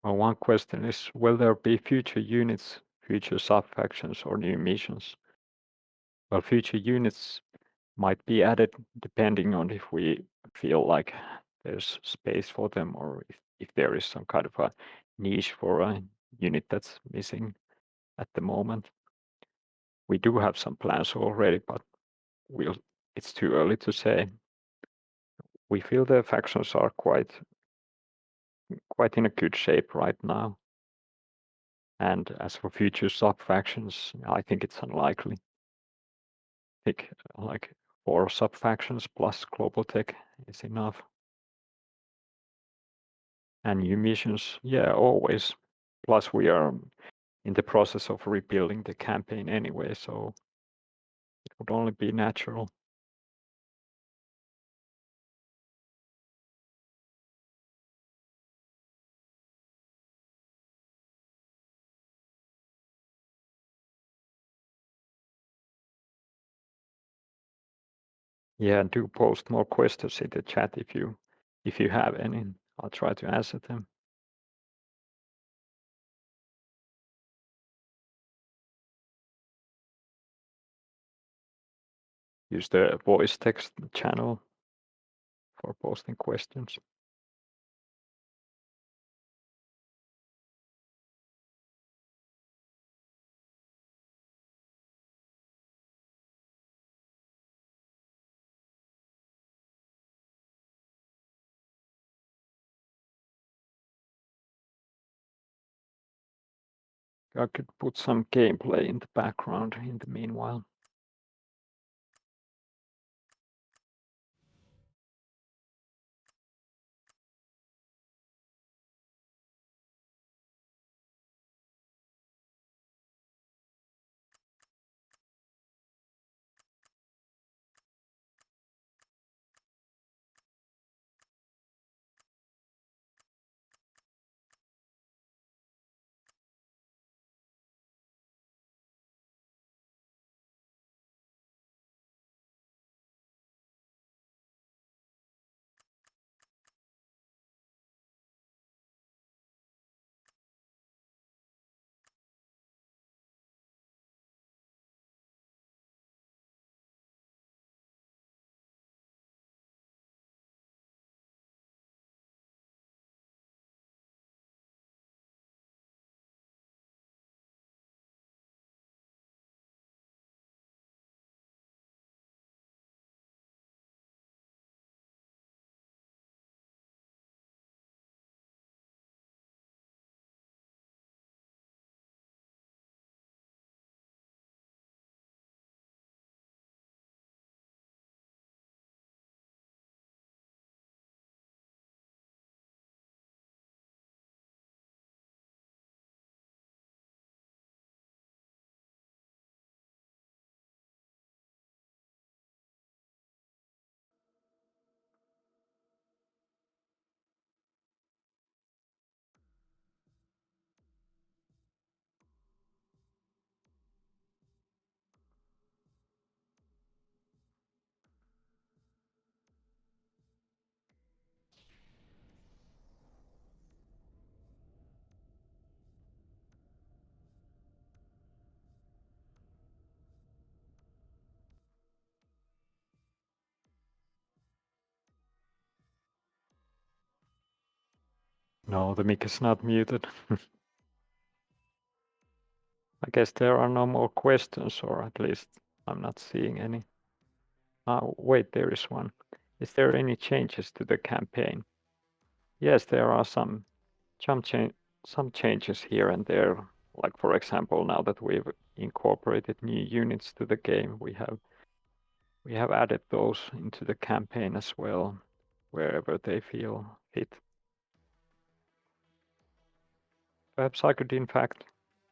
Well, one question is, will there be future units, future subfactions, or new missions? Well, future units might be added depending on if we feel like there's space for them, or if there is some kind of a niche for a unit that's missing at the moment. We do have some plans already, but it's too early to say. We feel the factions are quite in a good shape right now. And as for future sub-factions, I think it's unlikely. I think like 4 sub-factions plus GloboTech is enough. And new missions, yeah, always. Plus we are in the process of rebuilding the campaign anyway, so it would only be natural. Yeah, do post more questions in the chat if you have any. I'll try to answer them. Use the voice text channel for posting questions. I could put some gameplay in the background in the meanwhile. No, the mic is not muted. I guess there are no more questions, or at least I'm not seeing any. Oh, wait, there is one. Is there any changes to the campaign? Yes, there are some changes here and there. Like, for example, now that we've incorporated new units to the game, we have added those into the campaign as well, wherever they feel fit. Perhaps I could, in fact,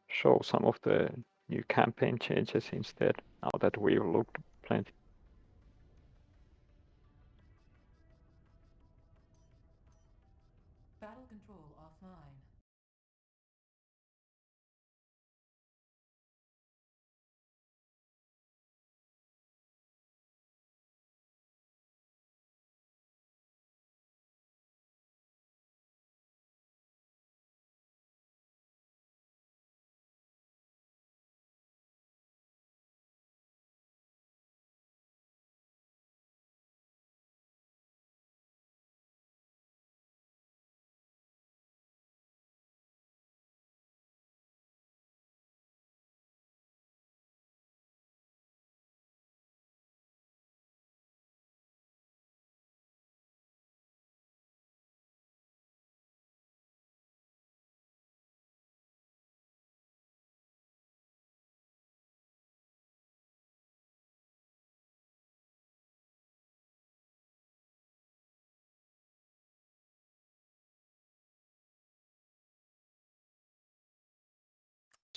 show some of the new campaign changes instead, now that we've looked plenty. Battle control offline.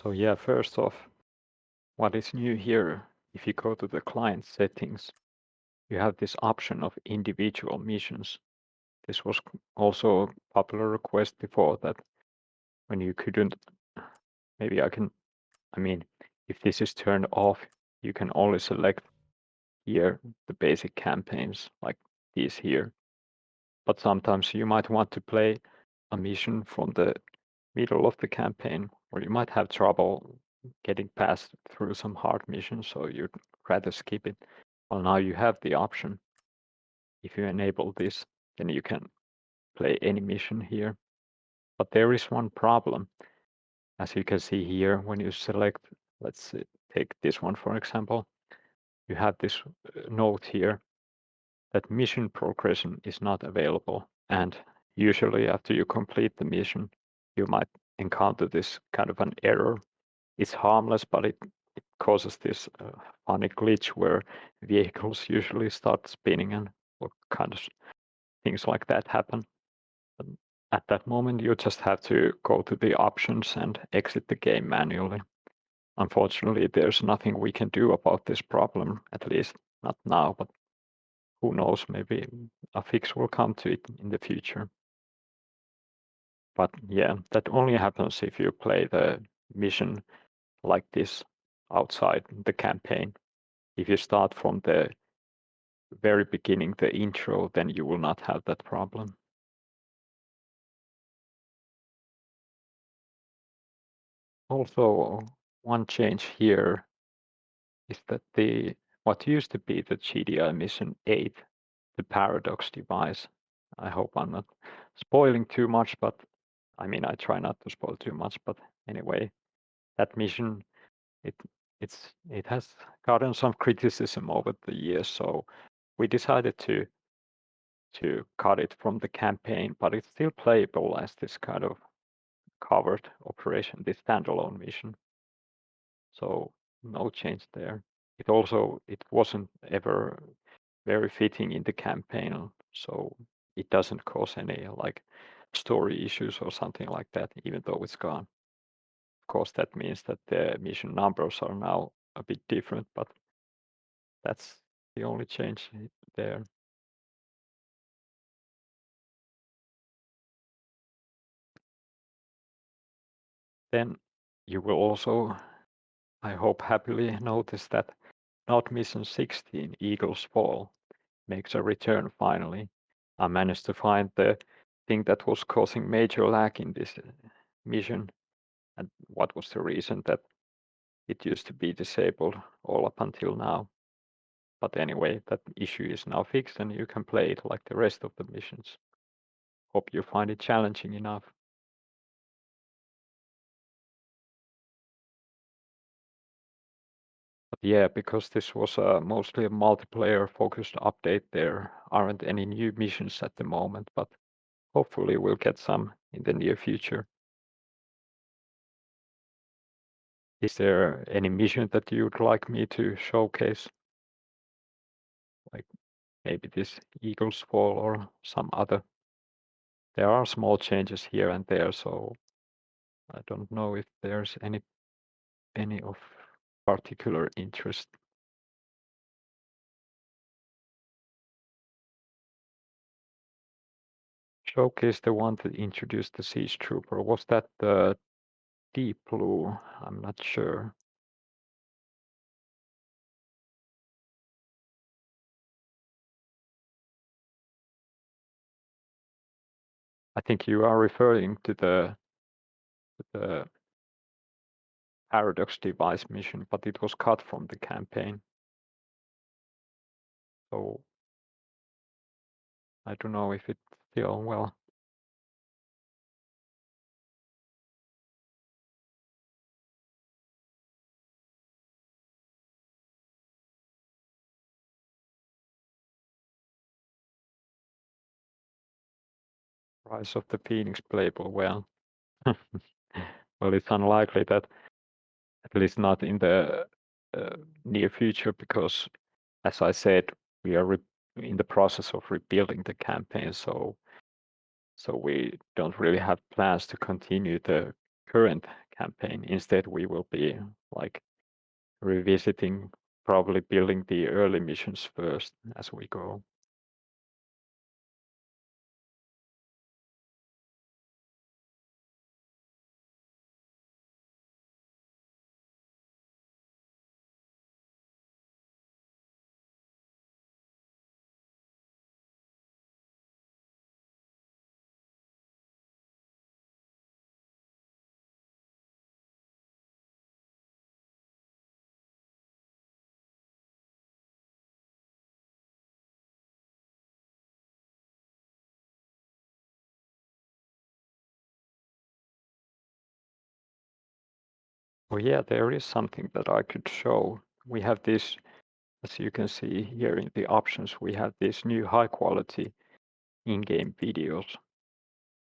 So yeah, first off, what is new here? If you go to the client settings, you have this option of individual missions. This was also a popular request before, that when you couldn't, maybe I mean, if this is turned off, you can only select here the basic campaigns like these here. But sometimes you might want to play a mission from the middle of the campaign, or you might have trouble getting past through some hard missions, so you'd rather skip it. Well, now you have the option. If you enable this, then you can play any mission here. But there is one problem. As you can see here, when you select, let's take this one for example, you have this note here that mission progression is not available. And usually after you complete the mission, you might encounter this kind of an error. It's harmless, but it causes this funny glitch where vehicles usually start spinning and what kind of things like that happen. But at that moment, you just have to go to the options and exit the game manually. Unfortunately, there's nothing we can do about this problem, at least not now, but who knows, maybe a fix will come to it in the future. But yeah, that only happens if you play the mission like this outside the campaign. If you start from the very beginning, the intro, then you will not have that problem. Also, one change here is that what used to be the GDI mission 8, the paradox device. I hope I'm not spoiling too much, but I mean, I try not to spoil too much, but anyway, that mission, it has gotten some criticism over the years, so we decided to cut it from the campaign, but it's still playable as this kind of covered operation, this standalone mission. So no change there. It wasn't ever very fitting in the campaign, so it doesn't cause any like story issues or something like that, even though it's gone. Of course, that means that the mission numbers are now a bit different, but that's the only change there. Then you will also, I hope, happily notice that Not Mission 16, Eagle's Fall, makes a return finally. I managed to find the thing that was causing major lag in this mission, and what was the reason that it used to be disabled all up until now. But anyway, that issue is now fixed and you can play it like the rest of the missions. Hope you find it challenging enough. But yeah, because this was mostly a multiplayer focused update, there aren't any new missions at the moment, but hopefully we'll get some in the near future. Is there any mission that you'd like me to showcase? Like maybe this Eagle's Fall or some other? There are small changes here and there, so I don't know if there's any of particular interest. Showcase the one that introduced the Siege Trooper. Was that the Deep Blue? I'm not sure. I think you are referring to the Paradox device mission, but it was cut from the campaign. So I don't know if it's still, well, Rise of the Phoenix playable well. Well, it's unlikely that, at least not in the near future, because as I said, we are in the process of rebuilding the campaign, so we don't really have plans to continue the current campaign. Instead, we will be like revisiting, probably building the early missions first as we go. Oh yeah, there is something that I could show. We have this, as you can see here in the options, we have these new high quality in-game videos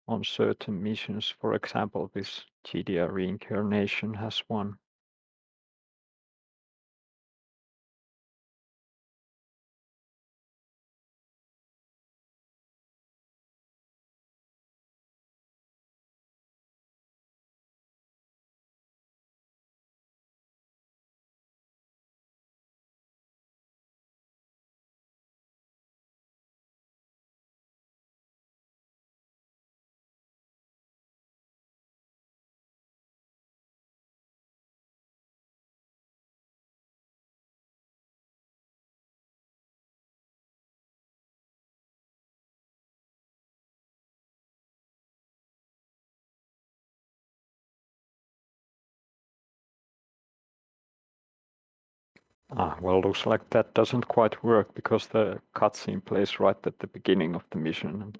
on certain missions. For example, this GDR reincarnation has one. Well, looks like that doesn't quite work because the cutscene plays right at the beginning of the mission, and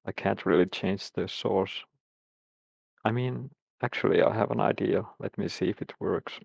I can't really change the source. I mean, actually, I have an idea. Let me see if it works.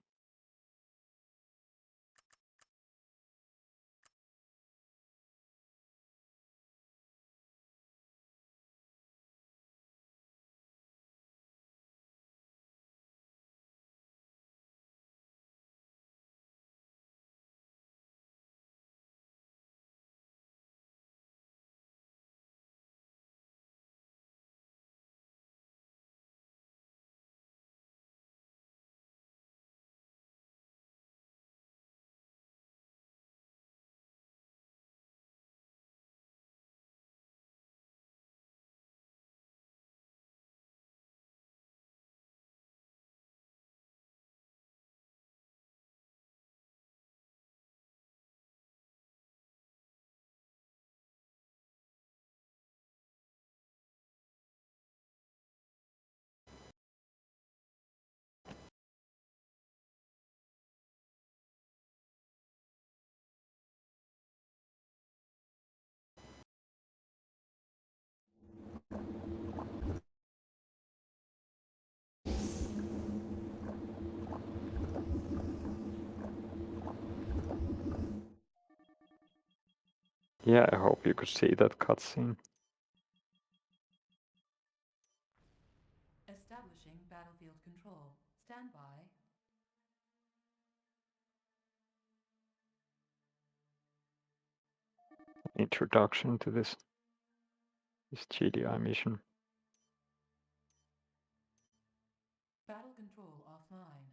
Yeah, I hope you could see that cutscene. Establishing battlefield control. Stand by. Introduction to this GDI mission. Battle control offline.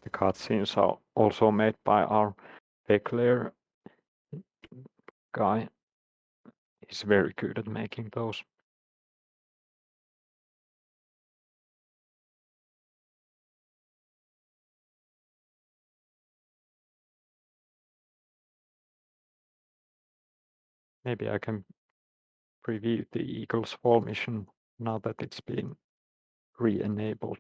The cutscenes are also made by our Beclair guy. He's very good at making those. Maybe I can preview the Eagle's Fall mission now that it's been re-enabled.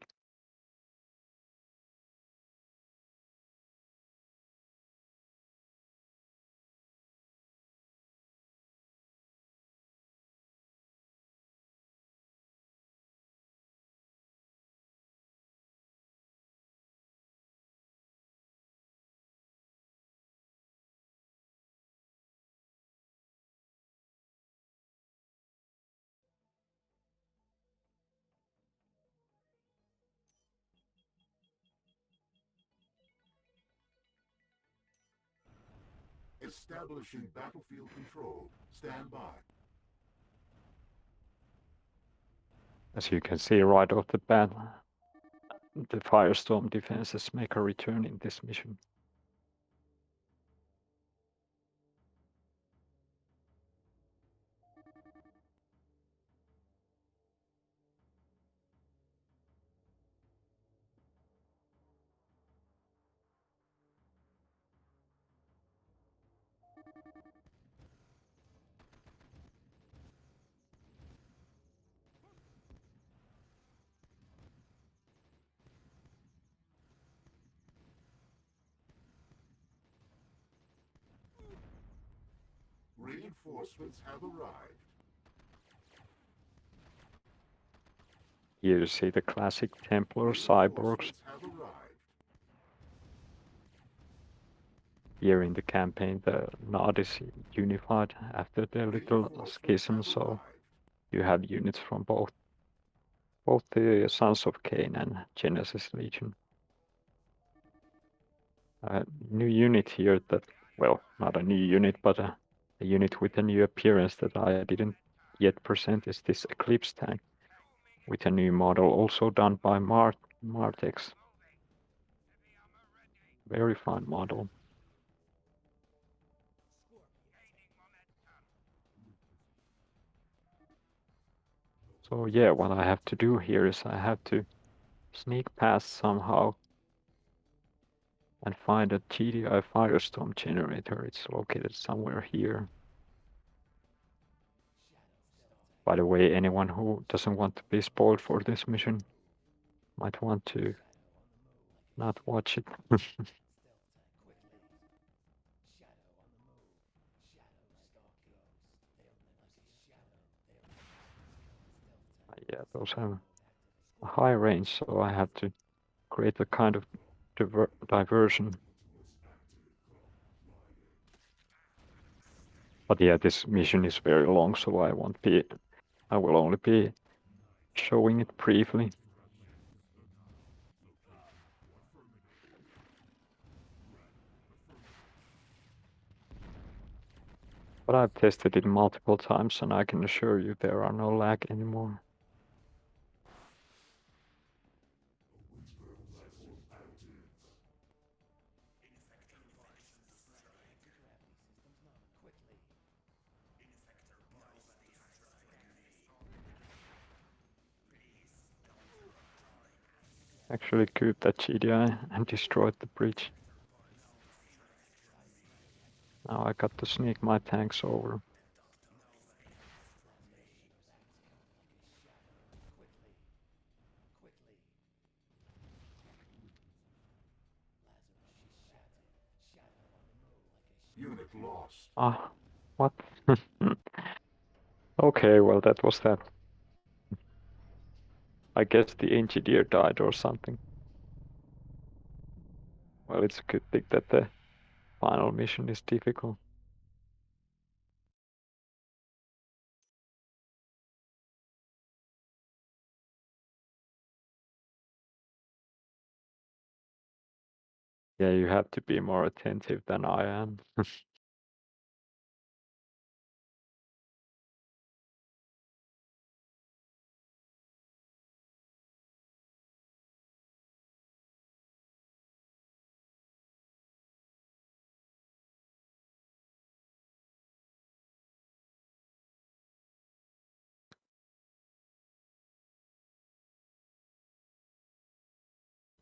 Establishing battlefield control. Stand by. As you can see right off the bat, the Firestorm defenses make a return in this mission. Reinforcements have arrived. Here you see the classic Templar cyborgs. Reinforcements have arrived. Here in the campaign, the Nod is unified after the little Reinforcements schism, have so arrived. you have units from both the Sons of Kane and Genesis Legion. A new unit here that, well, not a new unit, but a unit with a new appearance that I didn't yet present is this Eclipse tank with a new model, also done by Martex. Very fine model. So yeah, what I have to do here is I have to sneak past somehow and find a GDI Firestorm generator. It's located somewhere here. By the way, anyone who doesn't want to be spoiled for this mission might want to not watch it. Yeah, those have a high range, so I have to create a kind of diversion. But yeah, this mission is very long, so I will only be showing it briefly. But I've tested it multiple times and I can assure you there are no lag anymore. Actually couped that GDI and destroyed the bridge. Now I got to sneak my tanks over. Unit lost. Ah, what? Okay, well that was that. I guess the engineer died or something. Well, it's a good thing that the final mission is difficult. Yeah, you have to be more attentive than I am.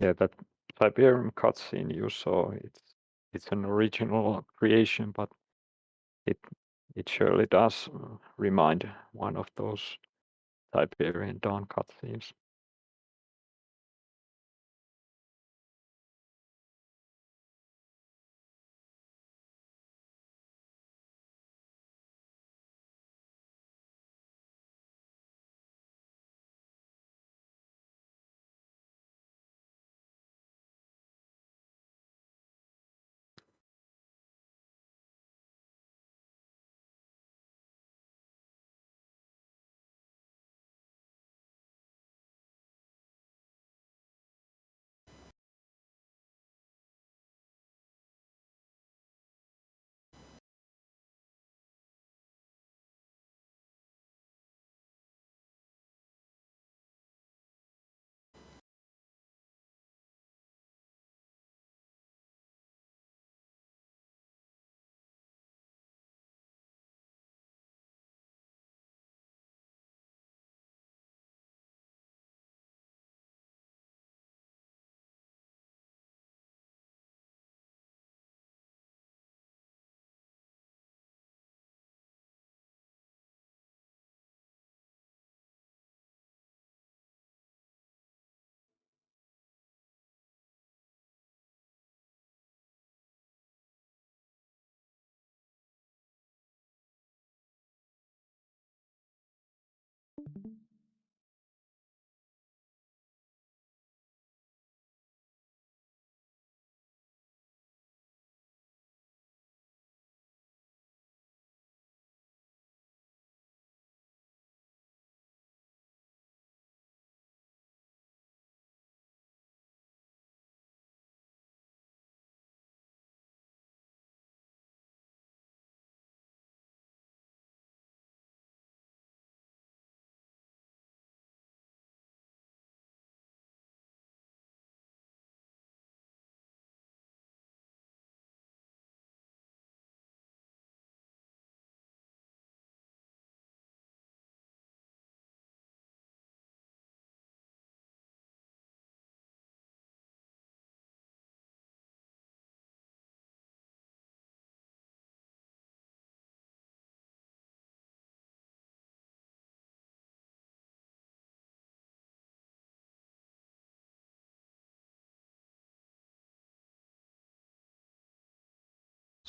Yeah, that Tiberian cutscene you saw, it's an original creation, but it surely does remind one of those Tiberian Dawn cutscenes.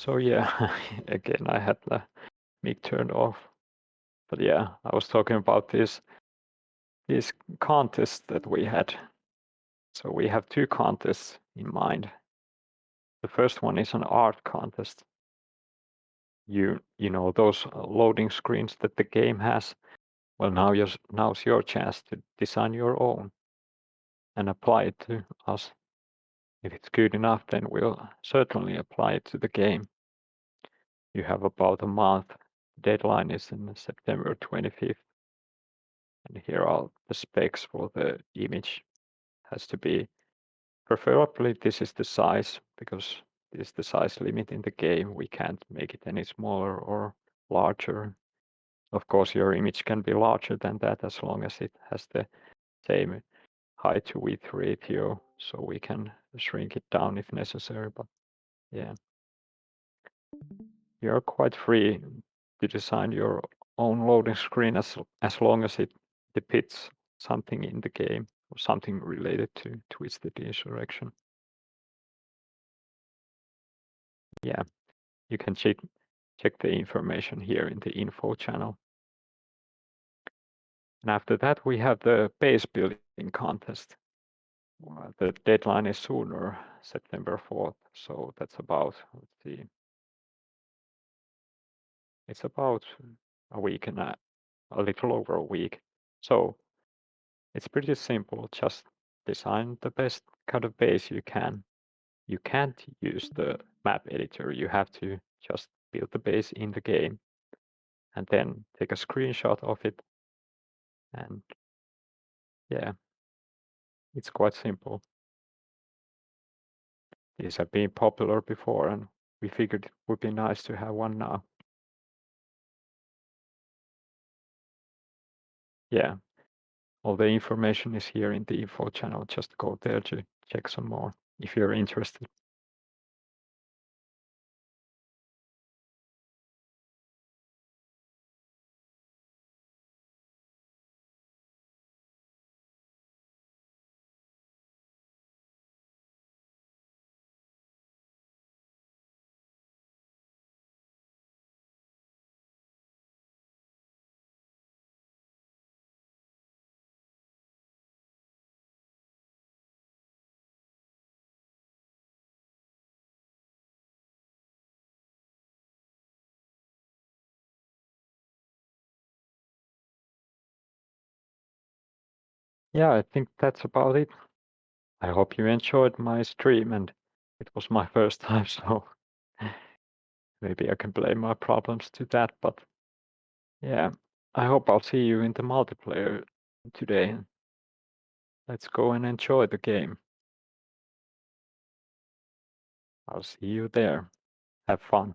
So yeah, again, I had the mic turned off. But yeah, I was talking about these contests that we had. So we have 2 contests in mind. The first one is an art contest. You know those loading screens that the game has. Well, now's your chance to design your own and apply it to us. If it's good enough, then we'll certainly apply it to the game. You have about a month. Deadline is in September 25th. And here are the specs for the image. Has to be, preferably this is the size, because this is the size limit in the game. We can't make it any smaller or larger. Of course, your image can be larger than that as long as it has the same height to width ratio, so we can shrink it down if necessary. But yeah, you're quite free to design your own loading screen as long as it depicts something in the game or something related to Twisted Insurrection. Yeah, you can check the information here in the info channel. And after that, we have the base building contest. The deadline is sooner, September 4th. So that's about, let's see, it's about a week and a little over a week. So it's pretty simple. Just design the best kind of base you can. You can't use the map editor. You have to just build the base in the game and then take a screenshot of it. And yeah, it's quite simple. These have been popular before, and we figured it would be nice to have one now. Yeah, all the information is here in the info channel. Just go there to check some more if you're interested. Yeah, I think that's about it. I hope you enjoyed my stream, and it was my first time, so maybe I can blame my problems to that. But yeah, I hope I'll see you in the multiplayer today. Let's go and enjoy the game. I'll see you there. Have fun.